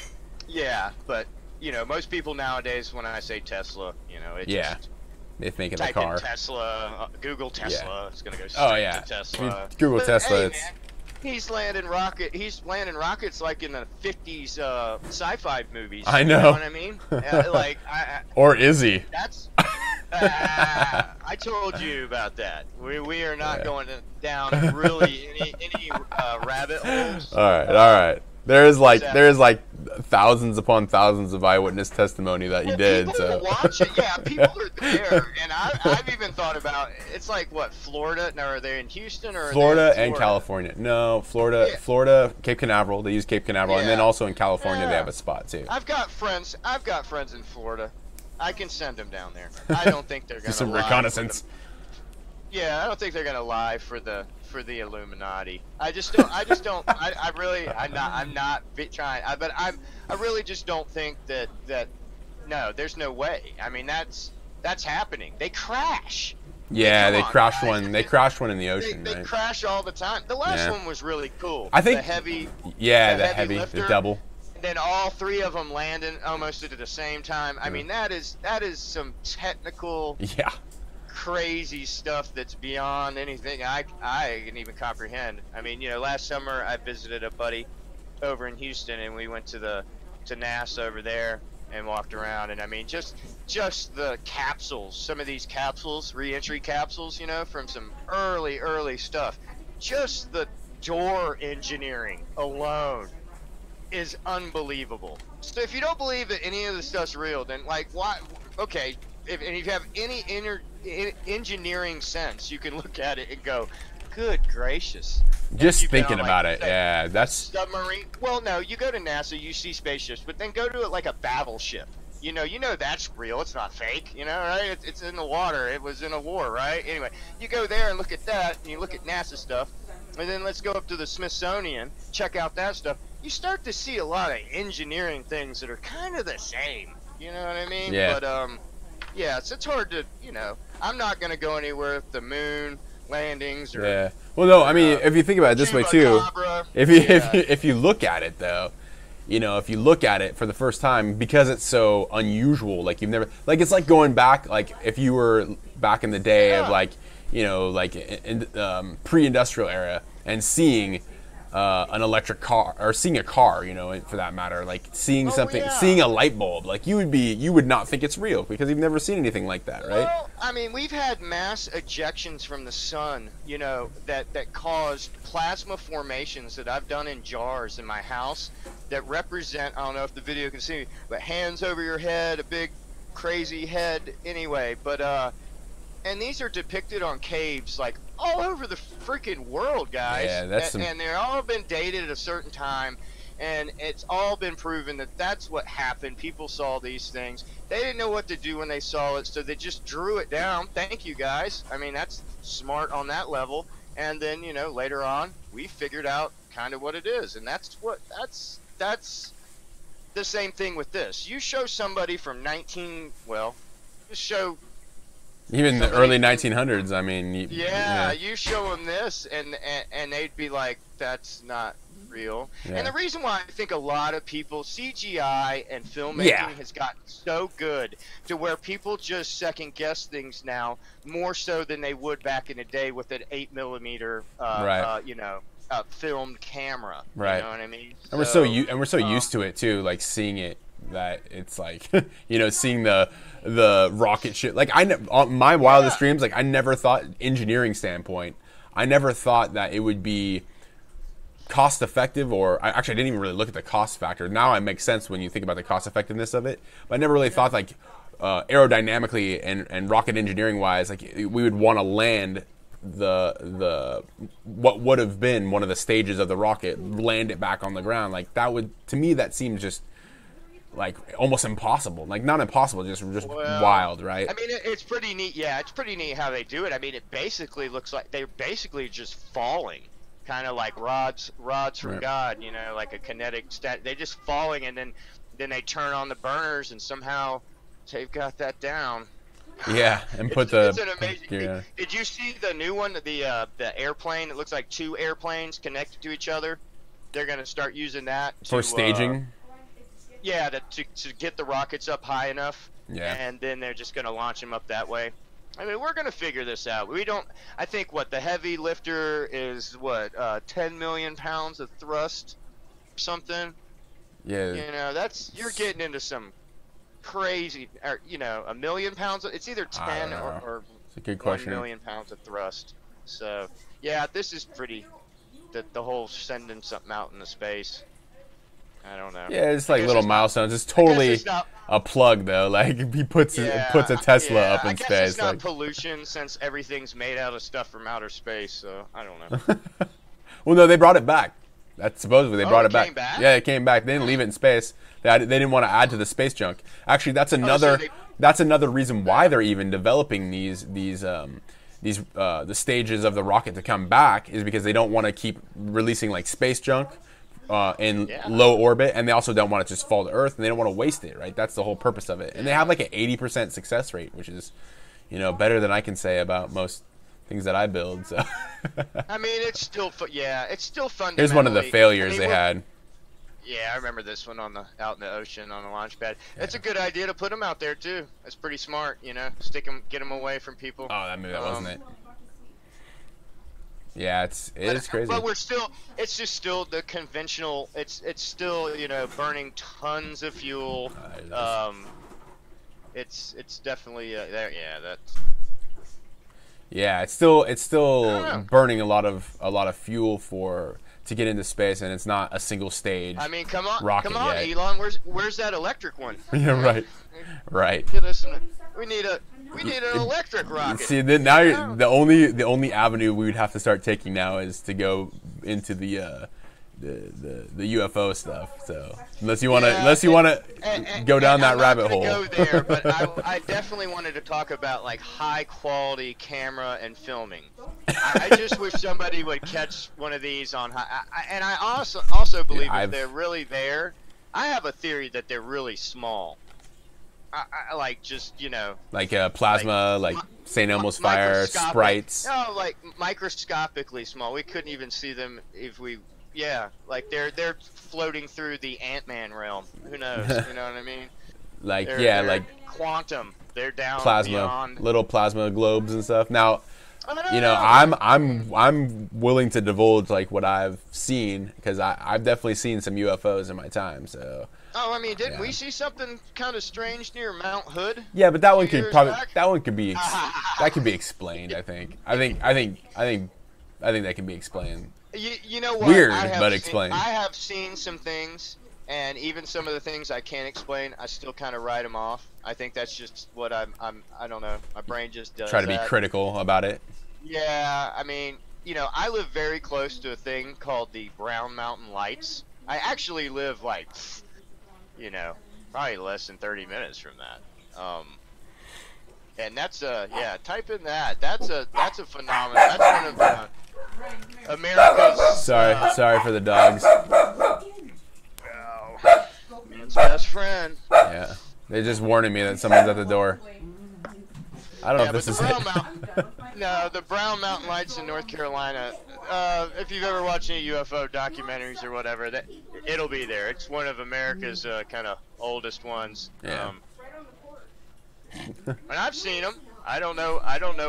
Yeah, but most people nowadays, when I say Tesla, they think of the type car. in Tesla, Google Tesla. Yeah. It's gonna go straight to Tesla. I mean, Google Tesla. Hey, man, he's landing rockets like in the 50s sci-fi movies. I know. You know what I mean? Or is he? That's. I told you about that. We are not going down really any rabbit holes. All right. There is like thousands upon thousands of eyewitness testimony that you did. People watch it. Yeah, people are there, and I've even thought about it's like what, Florida? No, are they in Houston or Florida and California? No, Florida, Cape Canaveral. They use Cape Canaveral, and then also in California they have a spot too. I've got friends in Florida. I can send them down there. I don't think they're gonna some lie reconnaissance. Yeah, I don't think they're gonna lie for the Illuminati. I really just don't think that no, there's no way. I mean, that's happening. They crash. Yeah, they crashed one. They crashed one in the ocean. They crash all the time. The last one was really cool. I think the heavy. Yeah, the heavy, the double. And then all three of them landing almost at the same time. I mean, that is some technical. Yeah. Crazy stuff that's beyond anything I can even comprehend. I mean, last summer I visited a buddy over in Houston, and we went to NASA over there and walked around. And I mean, just the capsules, some of these capsules, re-entry capsules, from some early stuff. Just the door engineering alone is unbelievable. So if you don't believe that any of the stuff's real, then like why? Okay, and if you have any engineering sense, you can look at it and go, good gracious. Just thinking about it, yeah, that's submarine. Well, no, you go to NASA, you see spaceships, but then go to it like a battleship. You know that's real. It's not fake. Right? It's in the water. It was in a war, right? Anyway, you go there and look at that, and you look at NASA stuff, and then let's go up to the Smithsonian, check out that stuff. You start to see a lot of engineering things that are kind of the same. You know what I mean? Yeah. But yeah, it's hard to, I'm not gonna go anywhere with the moon landings or. Yeah. Well, no, I mean, if you think about it this way too, if you look at it though, if you look at it for the first time, because it's so unusual, like you've never, like it's like going back, like if you were back in the day of like, pre-industrial era and seeing an electric car, or seeing a car, for that matter, like seeing something, seeing a light bulb, like you would not think it's real because you've never seen anything like that, right? Well, I mean, we've had mass ejections from the sun, that caused plasma formations that I've done in jars in my house that represent, I don't know if the video can see me, but hands over your head, a big crazy head anyway, but and these are depicted on caves like all over the freaking world, guys. Yeah, and they're all been dated at a certain time, and it's all been proven that that's what happened. People saw these things. They didn't know what to do when they saw it, so they just drew it down. Thank you, guys. I mean, that's smart on that level. And then, later on, we figured out kind of what it is, and that's the same thing with this. You show somebody from just show even the early 1900s. I mean, you show them this, and they'd be like, "That's not real." Yeah. And the reason why I think a lot of people, CGI and filmmaking has gotten so good to where people just second guess things now more so than they would back in the day with an 8mm, filmed camera. Right. You know what I mean? And we're so used to it too, like seeing it, that it's like, seeing the rocket shit. Like on my wildest dreams, like I never thought, engineering standpoint, I never thought that it would be cost effective, or I didn't even really look at the cost factor. Now it makes sense when you think about the cost effectiveness of it, but I never really thought like aerodynamically and rocket engineering wise, like we would want to land the what would have been one of the stages of the rocket, land it back on the ground. Like that would, to me, that seems just like almost impossible. Like not impossible, just wild, right? I mean, it's pretty neat. Yeah, it's pretty neat how they do it. I mean, it basically looks like they're basically just falling, kind of like rods from God, like a kinetic stat. They're just falling, and then they turn on the burners, and somehow they've got that down. Yeah, and it's an amazing thing. Did you see the new one, the airplane? It looks like two airplanes connected to each other. They're going to start using that for staging. Yeah, to get the rockets up high enough. Yeah. And then they're just going to launch them up that way. I mean, we're going to figure this out. I think the heavy lifter is 10 million pounds of thrust, something. Yeah. You're getting into some crazy, or, 1 million pounds. It's either 10 or it's a good question. 1 million pounds of thrust. So, yeah, this is pretty, the whole sending something out into space. I don't know. Yeah, it's like little milestones. It's totally a plug, though. Like he puts a Tesla up in space. I guess it's not pollution, since everything's made out of stuff from outer space. So I don't know. Well, no, they brought it back. That's supposedly they brought it back. Yeah, it came back. They didn't leave it in space. They didn't want to add to the space junk. Actually, that's another reason why they're even developing the stages of the rocket to come back, is because they don't want to keep releasing like space junk in low orbit, and they also don't want it to just fall to Earth, and they don't want to waste it, right? That's the whole purpose of it. And they have like an 80% success rate, which is, better than I can say about most things that I build. So I mean, it's still fun. Here's one of the failures they had. Yeah, I remember this one out in the ocean on the launch pad. It's a good idea to put them out there too. It's pretty smart, stick them, get them away from people. Oh, maybe that wasn't it. Yeah, it is crazy. But it's just still the conventional. It's still burning tons of fuel. It's definitely there. Yeah, that's. Yeah, it's still burning a lot of fuel to get into space, and it's not a single stage. I mean, come on, yet. Elon. Where's that electric one? Yeah, right. Get us we need an electric rocket. See, now the only avenue we would have to start taking now is to go into the UFO stuff. So unless you want to go down that rabbit hole. I'm not gonna go there, but I definitely wanted to talk about like high quality camera and filming. I just wish somebody would catch one of these on and I also believe if they're really there. I have a theory that they're really small. I like just like plasma, like St. Elmo's fire sprites. No, like microscopically small. We couldn't even see them if we. Yeah, like they're floating through the Ant-Man realm. Who knows? You know what I mean? Like like quantum. They're down plasma, beyond. little plasma globes and stuff. Now, you know, I'm willing to divulge like what I've seen because I've definitely seen some UFOs in my time. So. Oh, I mean, didn't we see something kind of strange near Mount Hood? Yeah, but that one could be that could be explained. I think that can be explained. You know what? Weird, but explained. I have seen some things, and even some of the things I can't explain, I still kind of write them off. I think that's just what I don't know. My brain just does. Try to be critical about it. Yeah, I mean, you know, I live very close to a thing called the Brown Mountain Lights. I actually live like, you know, probably less than 30 minutes from that. And that's type in that. That's a phenomenon. That's one of America's. Sorry for the dogs. Man's best friend. Yeah, they're just warning me that someone's at the door. I don't know if this is it. No, the Brown Mountain Lights in North Carolina. If you've ever watched any UFO documentaries or whatever, it'll be there. It's one of America's kind of oldest ones. Yeah. And I've seen them. I don't know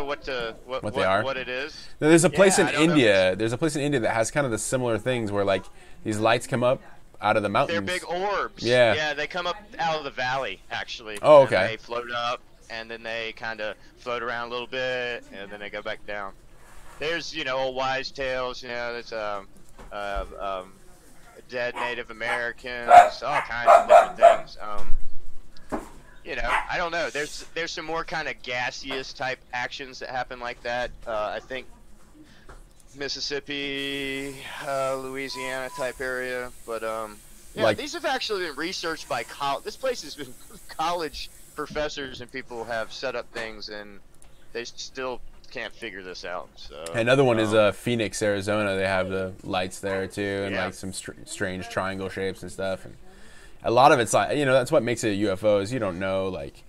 what they are. What it is. Now, there's a place in India. There's a place in India that has kind of the similar things where like these lights come up out of the mountains. They're big orbs. Yeah. Yeah, they come up out of the valley actually. Oh, okay. And they float up, and then they kind of float around a little bit, and then they go back down. There's old wives' tales. There's dead Native Americans, all kinds of different things. I don't know. There's some more kind of gaseous type actions that happen like that. I think Mississippi, Louisiana type area, but these have actually been researched by this place has been college professors and people have set up things, and they still can't figure this out. So another one is Phoenix, Arizona. They have the lights there too, and like some strange triangle shapes and stuff. And a lot of it's like that's what makes it a UFO is you don't know like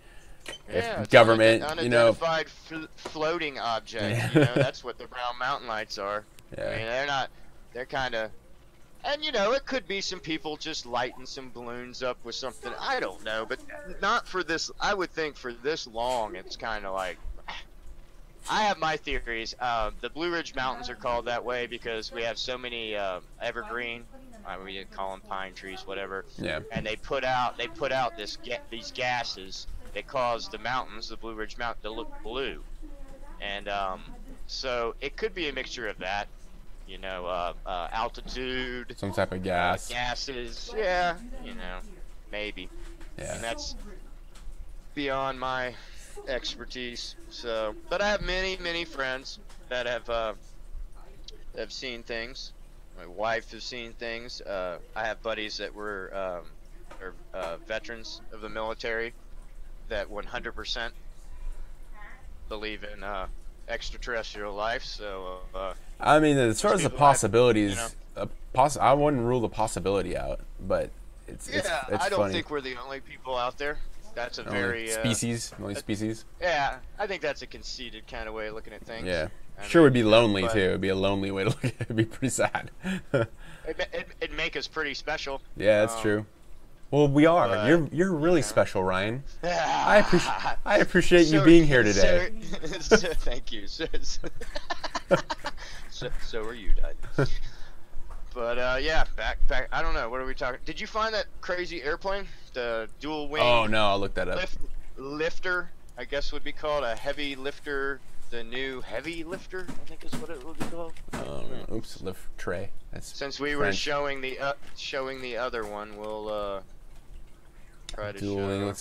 if government unidentified floating object. Yeah. That's what the Brown Mountain Lights are. Yeah. I mean they're kind of, and it could be some people just lighting some balloons up with something. I don't know, but not for this. I would think for this long, it's kind of like. I have my theories. The Blue Ridge Mountains are called that way because we have so many evergreen. We didn't call them pine trees, whatever. Yeah. And they put out these gases that cause the mountains, the Blue Ridge Mountain, to look blue. And so it could be a mixture of that, altitude, some type of gas, gases. Yeah, maybe. Yeah. And that's beyond my expertise. So, but I have many friends that have seen things. My wife has seen things. I have buddies that were veterans of the military that 100% believe in extraterrestrial life. So I mean, as far as the possibilities, I wouldn't rule the possibility out, but it's I don't funny. think we're the only people out there. That's a only very species. Yeah, I think that's a conceited kind of way of looking at things. Yeah, sure would be lonely too. It'd be a lonely way to look at it. It'd be pretty sad. It'd make us pretty special. Yeah, that's true. Well, we are. You're really special, Ryan. I appreciate you being here today. Thank you. So are you, Dad. But yeah, back. I don't know. What are we talking? Did you find that crazy airplane, the dual wing? Oh no, I'll look that up. Lifter, I guess would be called a heavy lifter. The new heavy lifter, I think is what it would be called. Oops, lift tray. That's since we French. were showing the other one, we'll try to dual wing.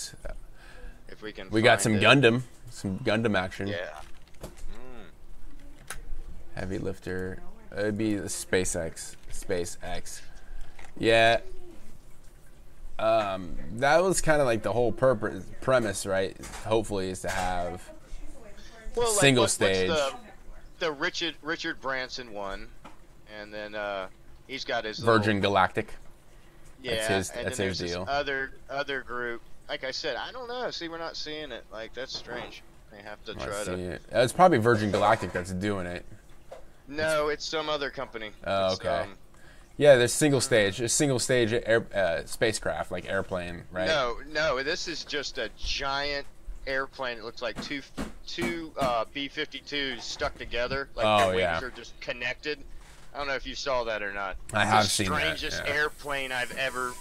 If we can. We got some it. Gundam action. Yeah. Heavy lifter. It'd be the SpaceX. Yeah. That was kind of like the whole premise, right? Hopefully, is to have single stage. What's the Richard Branson one, and then he's got his Virgin Galactic. Yeah, that's his deal. Other group. Like I said, I don't know. See, we're not seeing it. Like that's strange. They have to try to. It's probably Virgin Galactic that's doing it. No, it's some other company. Oh, okay. Yeah, there's single stage spacecraft, like airplane, right? No, this is just a giant airplane. It looks like two B-52s stuck together, like Oh, their wings yeah. are just connected. I don't know if you saw that or not. I have seen that. The strangest airplane I've ever.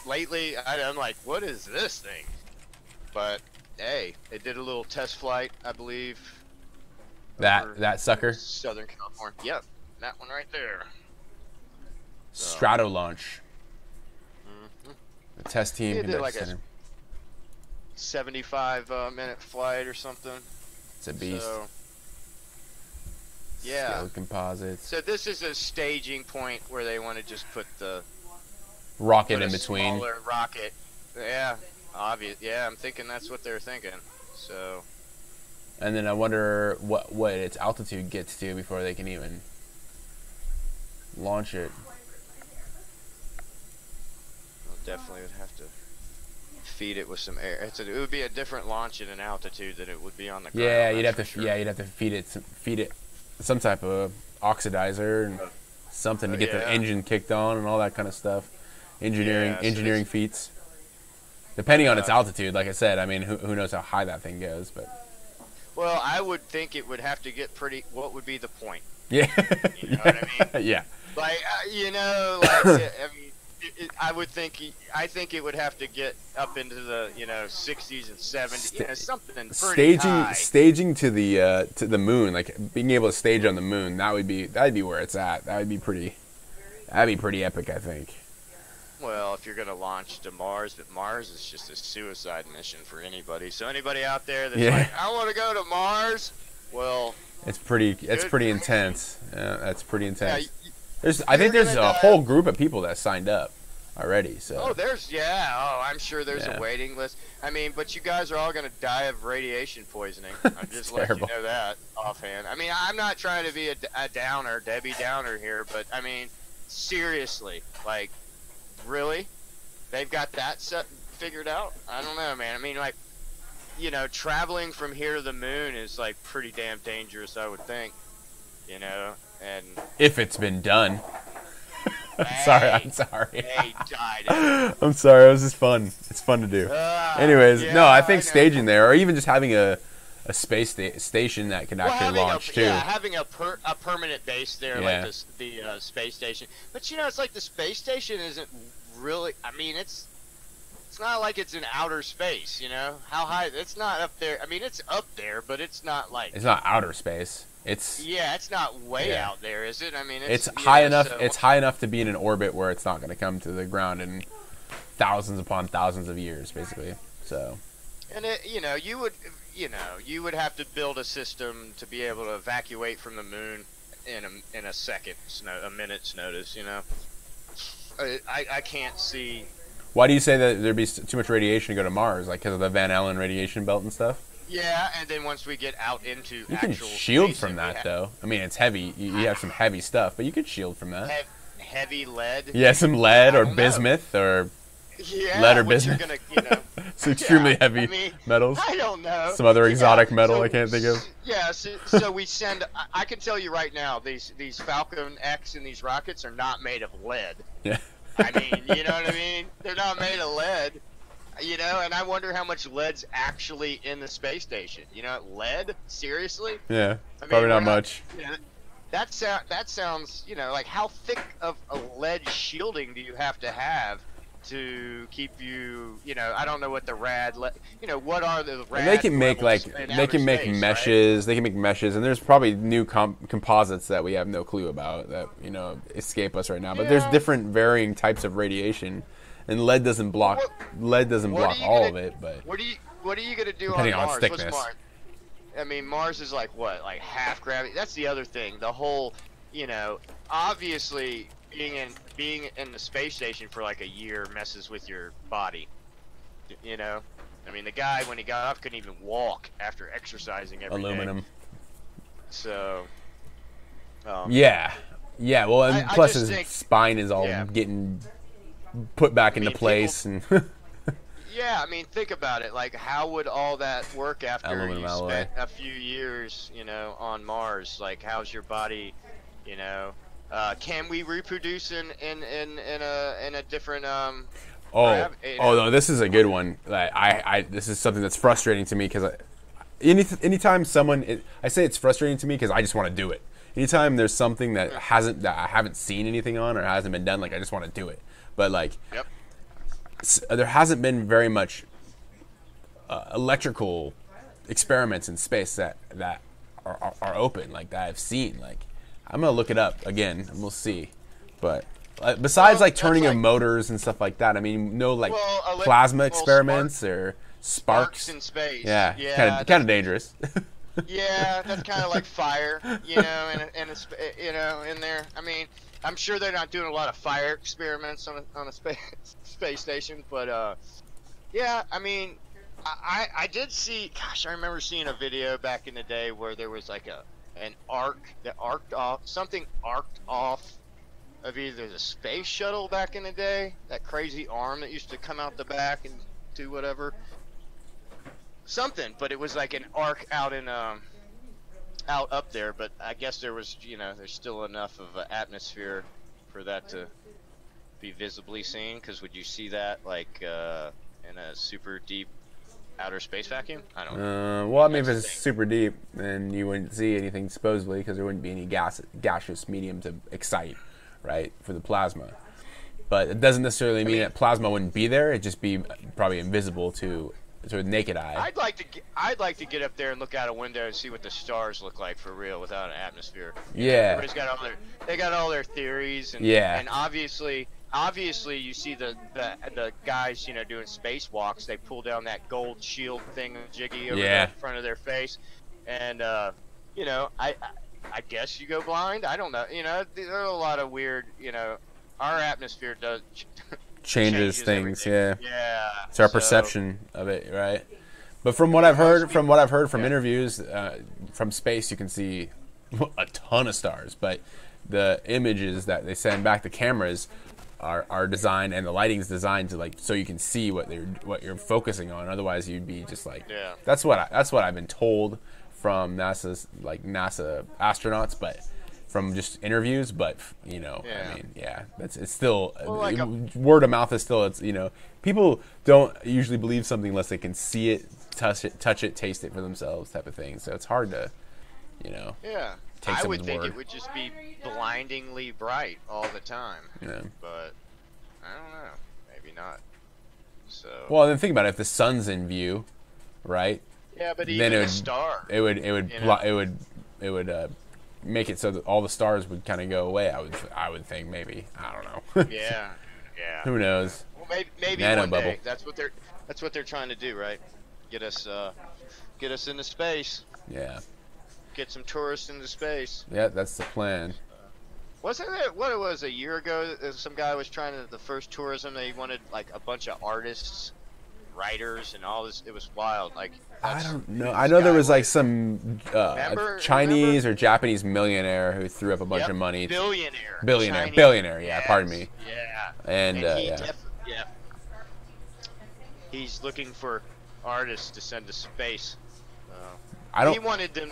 Lately, I'm like, what is this thing? But hey, it did a little test flight, I believe. That sucker. Southern California. Yep, that one right there. Strato launch. The test team It did conducted like a center. 75-minute flight or something. It's a beast. So, yeah. Scaled composites. So this is a staging point where they want to just put Rocket in between. Smaller rocket. Yeah, obvious. Yeah, I'm thinking that's what they're thinking. So. And then I wonder what its altitude gets to before they can even launch it. Well, definitely would have to feed it with some air. It would be a different launch at an altitude than it would be on the ground. Yeah, you'd have to. Sure. Yeah, you'd have to feed it some type of oxidizer and something to get the engine kicked on and all that kind of stuff. Engineering feats. Depending on its altitude, like I said, I mean, who knows how high that thing goes, but. Well, I would think it would have to get pretty. What would be the point? Yeah. You know what I mean? Yeah. Like I mean, I would think. I think it would have to get up into the 60s and 70s, something pretty high. Staging to the moon, like being able to stage on the moon, that'd be where it's at. That'd be pretty epic, I think. Well, if you're going to launch to Mars, but Mars is just a suicide mission for anybody. So anybody out there that's like, I want to go to Mars, well, it's pretty intense. Yeah, that's pretty intense. Yeah, I think there's a whole group of people that signed up already. So. I'm sure there's a waiting list. I mean, but you guys are all going to die of radiation poisoning. I'm just letting you know that offhand. I mean, I'm not trying to be a downer, Debbie Downer here, but I mean, seriously, like. Really? They've got that figured out? I don't know, man. I mean, like, traveling from here to the moon is, like, pretty damn dangerous, I would think. And... If it's been done. I'm sorry. Hey, died. I'm sorry, it was just fun. It's fun to do. Anyways, no, I think staging there, or even just having a space station that can actually launch too. Yeah, having a permanent base there, like the space station. But it's like the space station isn't really. I mean, it's not like it's in outer space. How high? It's not up there. I mean, it's up there, but it's not like. It's not outer space. It's not way out there, is it? I mean, it's high enough. So, it's high enough to be in an orbit where it's not going to come to the ground in thousands upon thousands of years, basically. So. And you would have to build a system to be able to evacuate from the moon in a second, a minute's notice. I can't see. Why do you say that there'd be too much radiation to go to Mars? Like because of the Van Allen radiation belt and stuff? Yeah, and then once we get out into you can shield from that though. I mean, it's heavy. You have some heavy stuff, but you could shield from that. Heavy lead. Yeah, some lead or bismuth or. Yeah, lead or bismuth. It's extremely heavy metals. I don't know. Some other exotic metal I can't think of. Yeah, so we send. I can tell you right now, these Falcon X and these rockets are not made of lead. Yeah. I mean, you know what I mean? They're not made of lead. And I wonder how much lead's actually in the space station. Lead? Seriously? Yeah, probably not much. That sounds. Like how thick of a lead shielding do you have to have? To keep you, I don't know what the rad, what are the rad? They can make meshes. Right? They can make meshes, and there's probably new composites that we have no clue about that escape us right now. But there's different varying types of radiation, and lead doesn't block all of it. But what are you gonna do depending on Mars? on thickness? What's Mars? I mean, Mars is like what, like half gravity? That's the other thing. The whole, obviously. Being in the space station for like a year messes with your body. I mean, the guy when he got off couldn't even walk after exercising every Aluminum. day. So. Yeah. Well, and plus his spine is all getting put back into place, and. Yeah, I mean, think about it. Like, how would all that work after you spent a few years, on Mars? Like, how's your body, can we reproduce in a different no, this is a good one. This is something that's frustrating to me because anytime someone, I say it's frustrating to me because I just want to do it. Anytime there's something that I haven't seen anything on or hasn't been done, like I just want to do it. But like, there hasn't been very much electrical experiments in space that are open, like that I've seen. Like, I'm gonna look it up again and we'll see. But besides like turning of motors and stuff like that, I mean, no like plasma experiments or sparks in space. Yeah, kind of dangerous. Yeah, that's kind of like fire, you know, in there. I mean, I'm sure they're not doing a lot of fire experiments on a space station, but yeah, I mean, I did see. Gosh, I remember seeing a video back in the day where there was like an arc that arced off, something arced off of either the space shuttle back in the day, that crazy arm that used to come out the back and do whatever. Something, but it was like an arc out up there. But I guess there was, there's still enough of an atmosphere for that to be visibly seen. Because would you see that like in a super deep outer space vacuum? I don't know. Well, I mean, if it's super deep, then you wouldn't see anything supposedly because there wouldn't be any gaseous medium to excite, right, for the plasma. But it doesn't necessarily mean that plasma wouldn't be there. It'd just be probably invisible to the naked eye. I'd like to get up there and look out a window and see what the stars look like for real without an atmosphere. Yeah. Everybody's got all their theories and and obviously you see the guys doing spacewalks. They pull down that gold shield thing jiggy over the front of their face, and I guess you go blind. I don't know. There are a lot of weird. Our atmosphere does. Changes things, yeah. It's our perception of it, right? But from what I've heard from interviews from space, you can see a ton of stars. But the images that they send back, the cameras are designed, and the lighting's designed to like so you can see what you're focusing on. Otherwise, you'd be just like, that's what I've been told from NASA astronauts, but. From just interviews, but I mean, it's still word of mouth is still people don't usually believe something unless they can see it, touch it, taste it for themselves, type of thing. So it's hard to, take I would someone's think word. It would just be blindingly bright all the time. Yeah. But I don't know, maybe not. So. Well, then think about it. If the sun's in view, right? Yeah, but even a star. It would make it so that all the stars would kind of go away. I would think maybe. I don't know. Yeah. Who knows? Well, maybe one day. That's what they're trying to do, right? Get us into space. Yeah. Get some tourists into space. Yeah, that's the plan. Wasn't it what it was a year ago? Some guy was trying to the first tourism. They wanted like a bunch of artists, writers, and all this. It was wild. Like. I don't know. I know there was like some Chinese or Japanese millionaire who threw up a bunch of money. Billionaire. Yeah, pardon me. Yeah. And he's looking for artists to send to space. He wanted them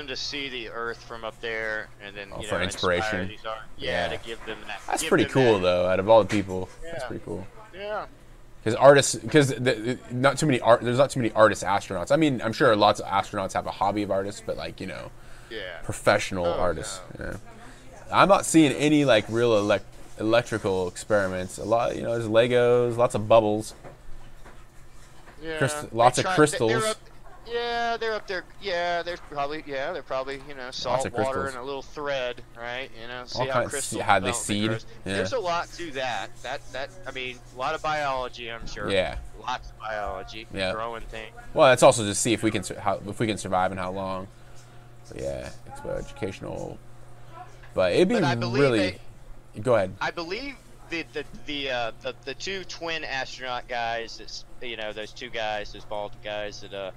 to see the Earth from up there, and then for inspiration. To give them that. That's pretty cool, though. Out of all the people, that's pretty cool. Yeah. Because there's not too many artist astronauts. I mean, I'm sure lots of astronauts have a hobby of artists, but like professional artists. No. Yeah. I'm not seeing any like real electrical experiments. A lot, there's Legos, lots of bubbles, lots of crystals. They're up there. Yeah, they're probably salt water and a little thread, right? See how crystals. How they seed. Yeah. There's a lot to that. I mean, a lot of biology, I'm sure. Yeah. Lots of biology. Yeah. Growing things. Well, it's also just see if we can survive and how long. But yeah, it's about educational. But it'd be really. Go ahead. I believe the two twin astronaut guys. Those two guys, those bald guys that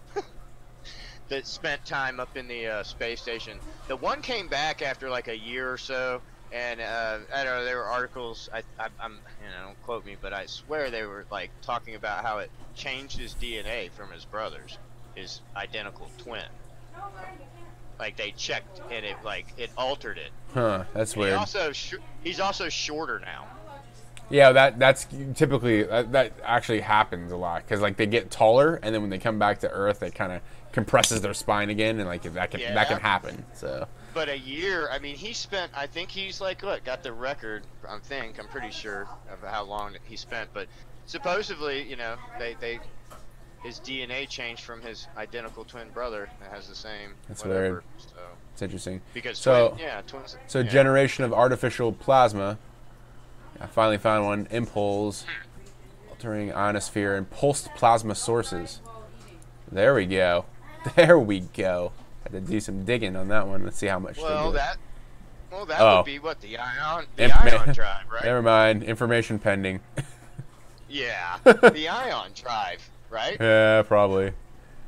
that spent time up in the space station. The one came back after like a year or so, and I don't know. There were articles. I'm don't quote me, but I swear they were like talking about how it changed his DNA from his brother's, his identical twin. Like they checked and it altered it. Huh? That's weird. He's also shorter now. Yeah, that's typically that actually happens a lot because like they get taller and then when they come back to Earth, it kind of compresses their spine again, and like that can happen. So. But a year, I mean, he spent. I think he's like, look, got the record. I'm pretty sure of how long he spent. But supposedly, you know, they his DNA changed from his identical twin brother that has the same. That's whatever. weird. So, it's interesting. Because twins. So generation of artificial plasma. I finally found one. Impulse, altering ionosphere, and pulsed plasma sources. There we go. There we go. Had to do some digging on that one. Let's see how much. That would be what the ion drive, right? Never mind. Information pending. Yeah, the ion drive, right? Yeah, probably.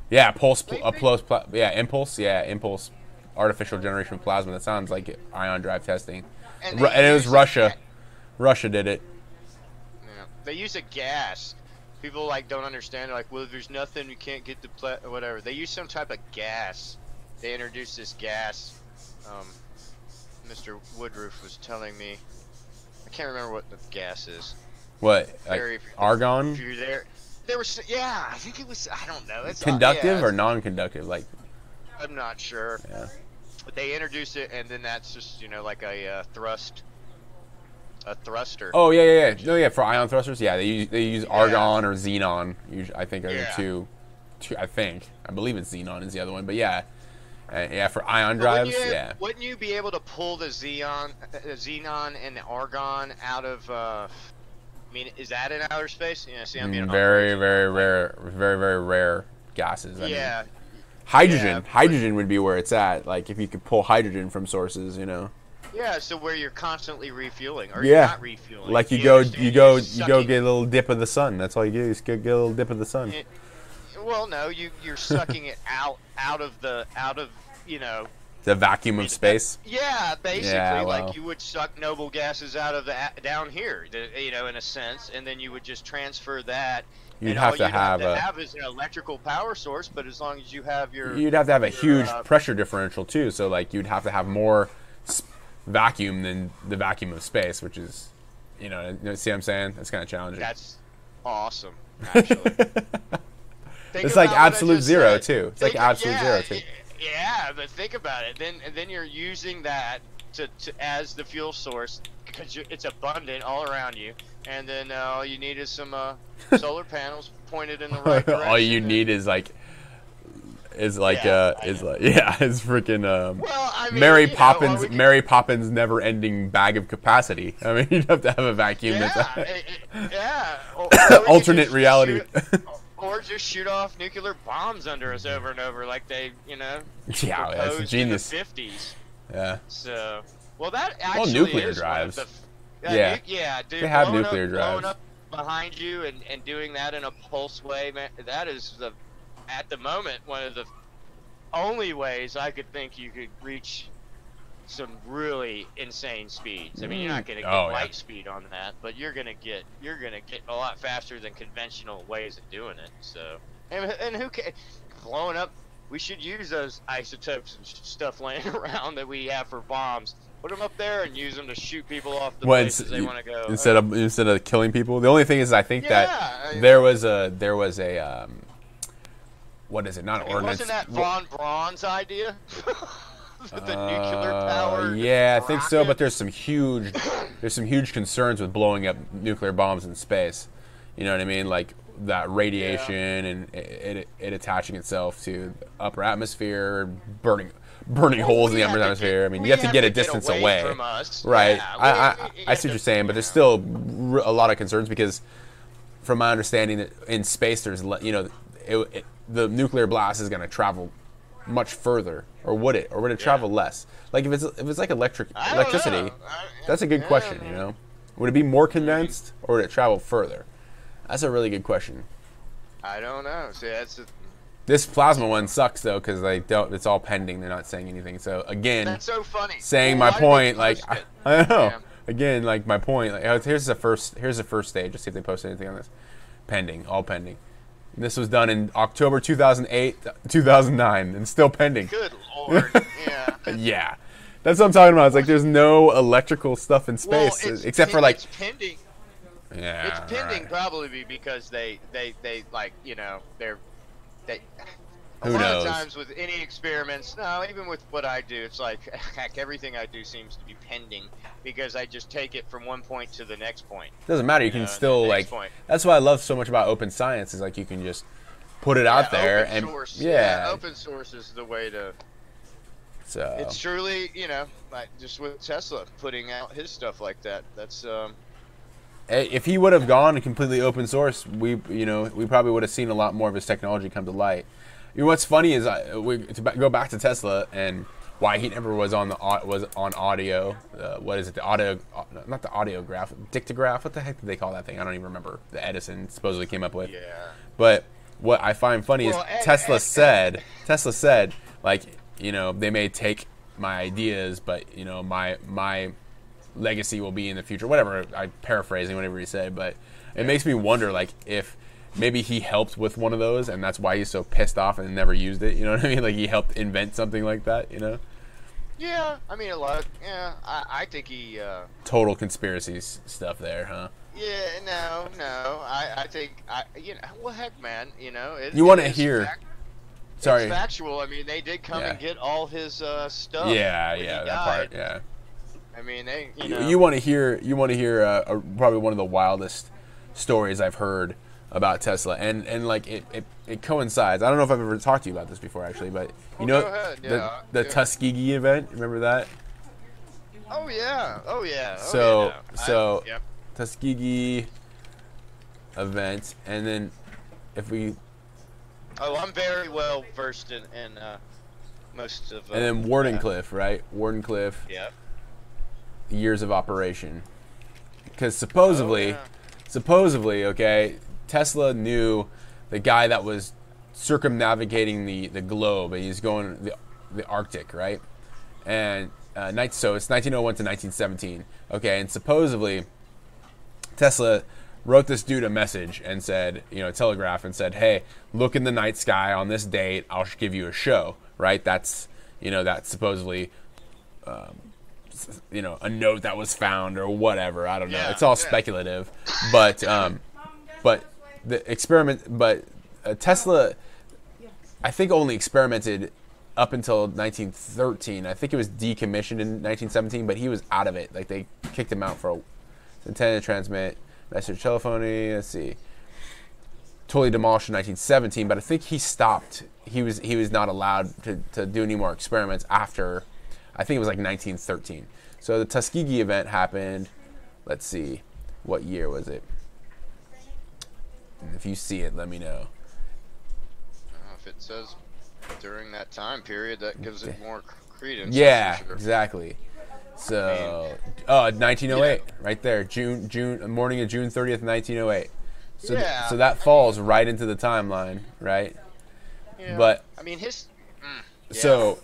Yeah, impulse. Yeah, impulse. Artificial generation of plasma. That sounds like ion drive testing. And it was Russia. Russia did it. Yeah. They use a gas. People like don't understand. They're like, well, there's nothing. You can't get the whatever. They use some type of gas. They introduced this gas. Mr. Woodruff was telling me. I can't remember what the gas is. What? Like argon? If you're there was. Yeah, I think it was. I don't know. It's conductive or non-conductive? Like. I'm not sure. Yeah. But they introduced it, and then that's just like a thruster. Oh yeah. No, yeah, for ion thrusters, yeah, they use argon or xenon. Usually, I think are the two. I believe it's xenon is the other one, but yeah, for ion drives, Wouldn't you be able to pull the xenon and the argon out of? I mean, is that in outer space? Yeah, see, I'm being very rare gases. I mean, hydrogen would be where it's at. Like if you could pull hydrogen from sources, you know. Yeah, so where you're constantly refueling, or you're not refueling. Like you go get a little dip of the sun. That's all you do. You just get a little dip of the sun. Well, no, you're sucking it out of the vacuum of space. Yeah, basically, like you would suck noble gases out of down here, in a sense, and then you would just transfer that. You'd have to have is an electrical power source, but as long as you have you'd have to have a huge pressure differential too. So like you'd have to have more vacuum than the vacuum of space, which is, see what I'm saying? That's kind of challenging. That's awesome, actually. It's like absolute zero too. It's like absolute zero too. Yeah, but think about it. Then you're using that to as the fuel source because it's abundant all around you, and then all you need is some solar panels pointed in the right direction. All you need is freaking well, I mean, Mary Poppins never-ending bag of capacity. I mean, you'd have to have a vacuum. Alternate reality. Or just shoot off nuclear bombs under us over and over, like they, that's genius. In the 50s. Yeah. So, that actually nuclear is drives. Dude. They have nuclear drives. Blowing up behind you and doing that in a pulse way, man. That is at the moment one of the only ways I could think you could reach some really insane speeds. I mean, you're not going to get light speed on that, but you're going to get a lot faster than conventional ways of doing it. So, and who can blowing up? We should use those isotopes and stuff laying around that we have for bombs. Put them up there and use them to shoot people off the places they want to go. Instead of killing people. The only thing is, I think that there was a what is it? Not ordinance. Wasn't that von Braun's idea? The nuclear power. Yeah, I think so. But there's some huge concerns with blowing up nuclear bombs in space. You know what I mean? Like that radiation and it attaching itself to the upper atmosphere, burning holes in the upper atmosphere. I mean, you have to get a distance away from us. Right? Yeah, I see what you're saying, but there's still a lot of concerns because, from my understanding, that in space there's the nuclear blast is going to travel much further, or would it travel less? Like if it's like electricity, that's a good question. Would it be more condensed or would it travel further? That's a really good question. I don't know. See, this plasma one sucks though because it's all pending. They're not saying anything. So again, that's so funny. Saying my point, like I don't know. Yeah. Again, like my point, like here's the first stage. Let's see if they post anything on this. Pending, all pending. This was done in October 2008, 2009, and still pending. Good Lord, yeah. Yeah. That's what I'm talking about. It's like there's no electrical stuff in space, except for like... It's pending. Yeah. It's pending right. probably because they like, you know, they a Who lot knows? of times with any experiments, no, even with what I do, it's like, heck, everything I do seems to be pending because I just take it from one point to the next point. Doesn't matter. You can still like. That's what I love so much about open science is like you can just put it out there open and source. yeah, open source is the way to. So it's truly, you know, like just with Tesla putting out his stuff like that. That's if he would have gone completely open source, we probably would have seen a lot more of his technology come to light. You know, what's funny is to go back to Tesla and why he never was on audio. What is it? The audio, not the audiograph, dictograph. What the heck did they call that thing? I don't even remember. The Edison supposedly came up with. Yeah. But what I find funny is Tesla said, like, you know, they may take my ideas, but you know, my legacy will be in the future. Whatever, I'm paraphrasing whatever he said, but it makes me wonder, like, if maybe he helped with one of those, and that's why he's so pissed off and never used it. You know what I mean? Like he helped invent something like that. You know? Yeah, I mean a lot. I think he. Total conspiracy stuff there, huh? Yeah, no. I think you know. Well, heck, man. You know. You want to hear? Sorry. It's factual. I mean, they did come and get all his stuff. Yeah, that part. Yeah. I mean, they. You know. You want to hear? Probably one of the wildest stories I've heard about Tesla, and like it coincides. I don't know if I've ever talked to you about this before, actually, but you know the Tuskegee event. Remember that? Oh yeah. So Tuskegee event, and then if we. Oh, I'm very well versed in most of. And then Wardenclyffe, right? Wardenclyffe. Yeah. Years of operation, because supposedly, okay. Tesla knew the guy that was circumnavigating the globe. He's going the Arctic, right? And so it's 1901 to 1917. Okay, and supposedly Tesla wrote this dude a message and said, you know, telegraph and said, hey, look in the night sky on this date. I'll give you a show, right? That's supposedly. You know, a note that was found or whatever. I don't know. It's all speculative, but the experiment, Tesla, I think only experimented up until 1913. I think it was decommissioned in 1917, but he was out of it. Like they kicked him out for antenna transmit, message telephony. Let's see, totally demolished in 1917. But I think he stopped. He was not allowed to do any more experiments after. I think it was like 1913. So the Tuskegee event happened. Let's see, what year was it? If you see it, let me know. If it says during that time period, that gives it more credence. Yeah, sure. Exactly. So, 1908, right there, morning of June 30th, 1908. So, so that falls right into the timeline, right? Yeah. But I mean, So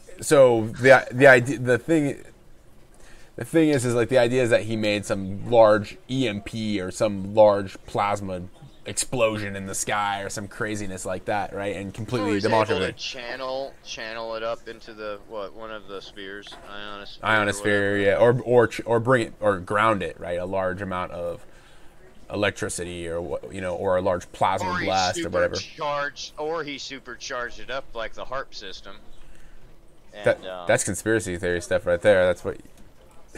the idea, the thing is like the idea is that he made some large EMP or some large plasma explosion in the sky or some craziness like that, right? And completely demolished everything. Channel it up into the one of the spheres, ionosphere, yeah, or bring it or ground it, right? A large amount of electricity or a large plasma blast or whatever. Or he supercharged it up like the HARP system. And, that's conspiracy theory stuff right there. That's what.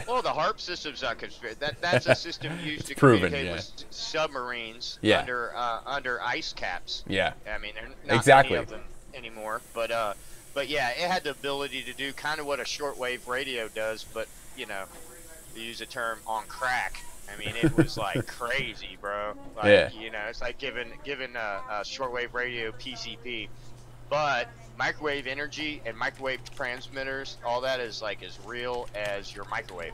Well, the HARP system's not conspiracy. That's a system used to communicate with submarines under ice caps. Yeah. I mean, there are not many of them anymore, but yeah, it had the ability to do kind of what a shortwave radio does, but you know, to use a term on crack. I mean, it was like crazy, bro. Like, you know, it's like giving a shortwave radio PCP, but microwave energy and microwave transmitters, all that is like as real as your microwave.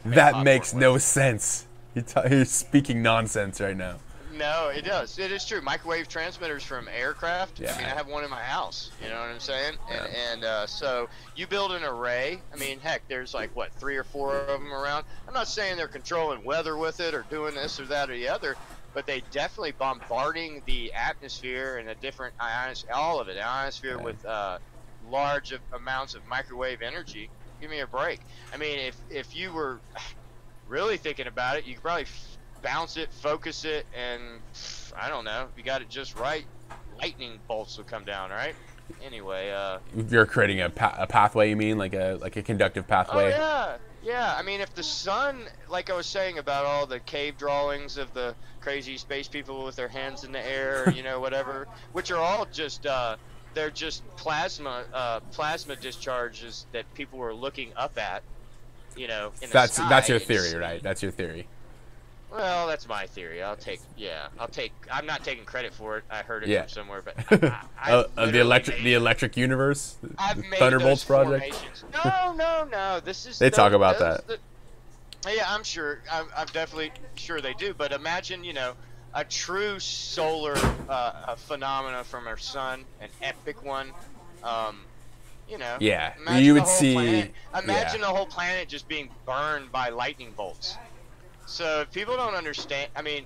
That makes no sense. You're speaking nonsense right now. No, it does. It is true. Microwave transmitters from aircraft. Yeah. I mean, I have one in my house. You know what I'm saying? Yeah. And so you build an array. I mean, heck, there's like, 3 or 4 of them around. I'm not saying they're controlling weather with it or doing this or that or the other, but they definitely bombarding the atmosphere and the different all of it, ionosphere with large amounts of microwave energy. Give me a break. I mean, if you were, really thinking about it, you could probably bounce it, focus it, and I don't know, if you got it just right, lightning bolts will come down, right? Anyway, you're creating a pathway, you mean, like a conductive pathway? Oh yeah. I mean, if the sun, like I was saying about all the cave drawings of the crazy space people with their hands in the air, you know, whatever, which are all just they're just plasma discharges that people were looking up at, you know, in the sky. That's your theory, right? That's your theory. Well, that's my theory. I'm not taking credit for it. I heard it from somewhere, but the electric universe, Thunderbolts project. No. This is they talk about that. Yeah, I'm sure. I'm definitely sure they do. But imagine, you know, a true solar phenomena from our sun, an epic one. You know. Yeah, you would see. Imagine the whole planet just being burned by lightning bolts. So if people don't understand, I mean,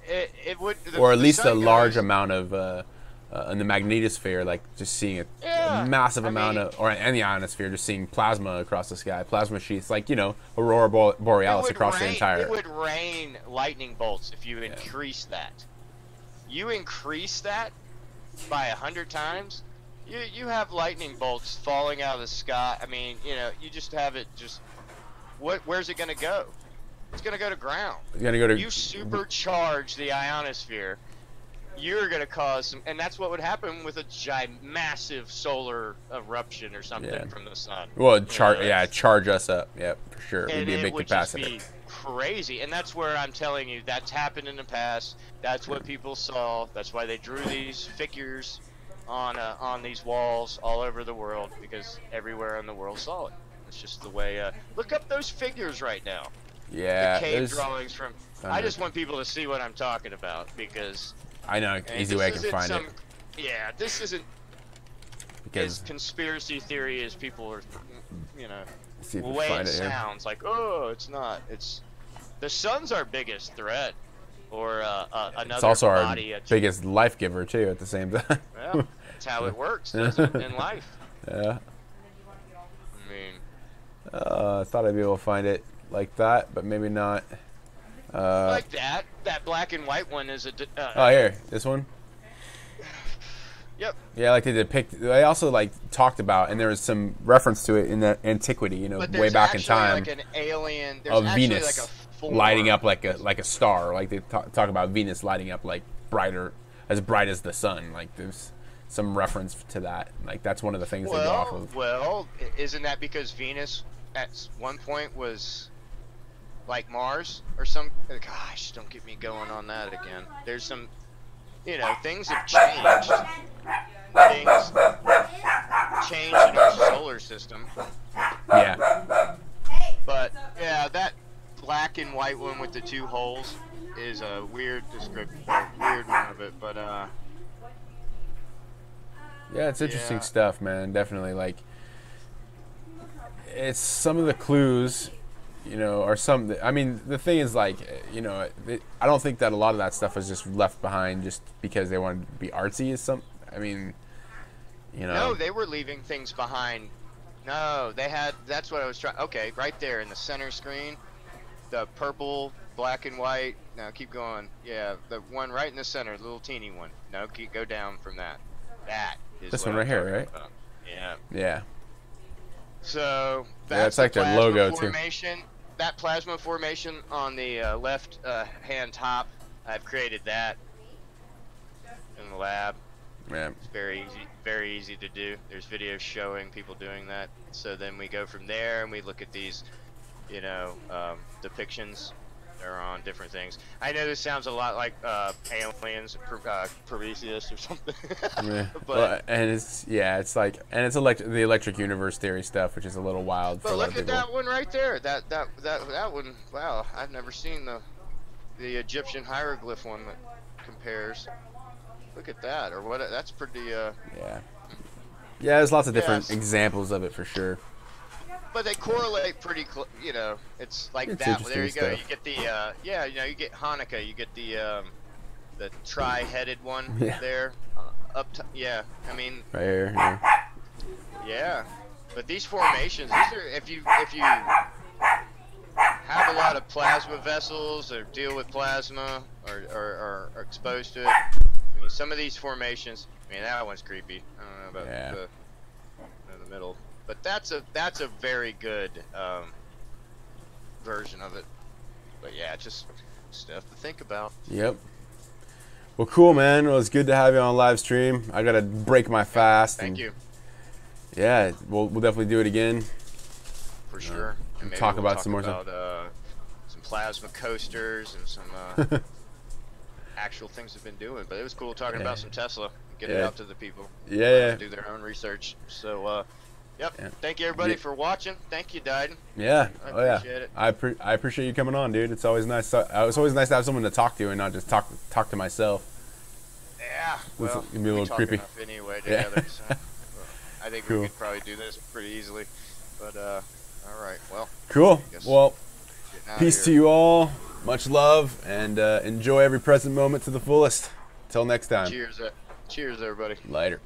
it would... or at least a large amount of, in the magnetosphere, like just seeing a massive amount of, or in the ionosphere, just seeing plasma across the sky, plasma sheets, like, you know, aurora borealis across the entire... It would rain lightning bolts if you increase that. You increase that by 100 times, you have lightning bolts falling out of the sky. I mean, you know, you just have it just... Where's it going to go? It's going to go to ground. It's going to go to... You supercharge the ionosphere, you're going to cause some... And that's what would happen with a massive solar eruption or something from the sun. Well, charge us up. Yeah, for sure. It would be a big capacity. It would just be crazy. And that's where I'm telling you, that's happened in the past. That's what people saw. That's why they drew these figures on these walls all over the world, because everywhere in the world saw it. It's just the way... look up those figures right now. Yeah, the cave drawings from... I just want people to see what I'm talking about, because... I know, easy way I can find it. Yeah, this isn't as conspiracy theory as people are, you know, the way it sounds. Like, oh, it's not. It's... The sun's our biggest threat, or another It's also body, our biggest life giver, too, at the same time. Yeah, that's how it works, doesn't it, in life? Yeah. I mean... I thought I'd be able to find it like that, but maybe not. Like that. That black and white one is a... oh, here. This one? Yep. Yeah, like they depict... They also, like, talked about, and there was some reference to it in the antiquity, you know, way back in time. Like an alien... Of Venus like lighting up like a star. Like, they talk about Venus lighting up, like, as bright as the sun. Like, there's some reference to that. Like, that's one of the things they go off of. Well, isn't that because Venus at one point was like Mars or some... Gosh, don't get me going on that again. There's some... You know, things have changed. Things changed in our solar system. Yeah. But, yeah, that black and white one with the two holes is a weird description, weird one of it, but, yeah, it's interesting stuff, man. Definitely, like, it's some of the clues, you know, are some... I mean, the thing is, like, you know, I don't think that a lot of that stuff was just left behind just because they wanted to be artsy. I mean, you know... No, they were leaving things behind. No, they had... That's what I was trying... Okay, right there in the center screen, the purple, black and white. Now, keep going. Yeah, the one right in the center, the little teeny one. No, go down from that. That is this one right here, right? About. Yeah. Yeah. So that's like their logo formation. Too. That plasma formation on the left hand top, I've created that in the lab. Yeah. It's very easy to do. There's videos showing people doing that. So then we go from there and we look at these, you know, depictions. They're on different things. I know this sounds a lot like aliens, Prometheus or something. Yeah. But and it's like, and it's the electric universe theory stuff, which is a little wild for a lot of people. But look at that one right there. That one. Wow, I've never seen the Egyptian hieroglyph one that compares. Look at that, or what? That's pretty. Yeah. Yeah, there's lots of different examples of it for sure. But they correlate pretty you know, it's like that. There you go. You get the, you know, you get Hanukkah. You get the tri-headed one there. Yeah, I mean. Right here. Yeah. But these formations, these are, if you have a lot of plasma vessels or deal with plasma or are exposed to it. I mean, some of these formations. I mean, that one's creepy. I don't know about the in the middle, but that's a very good version of it. But yeah, just stuff to think about. Yep. Well, cool, man. Well, it's good to have you on live stream. I gotta break my fast. Thank you. Yeah, we'll definitely do it again. For sure. And maybe talk we'll about some more stuff. Some plasma coasters and some actual things we've been doing. But it was cool talking about some Tesla. Get it out to the people. Yeah. Do their own research. So, yep. Thank you, everybody, for watching. Thank you, Dyden. Yeah. I appreciate it. I appreciate you coming on, dude. It's always nice. It's always nice to have someone to talk to and not just talk to myself. Yeah. Well, it can be a little creepy. Anyway, together. So, I think we could probably do this pretty easily. But, all right. Well. Cool. Well, peace to you all. Much love, and enjoy every present moment to the fullest. Till next time. Cheers, everybody. Later.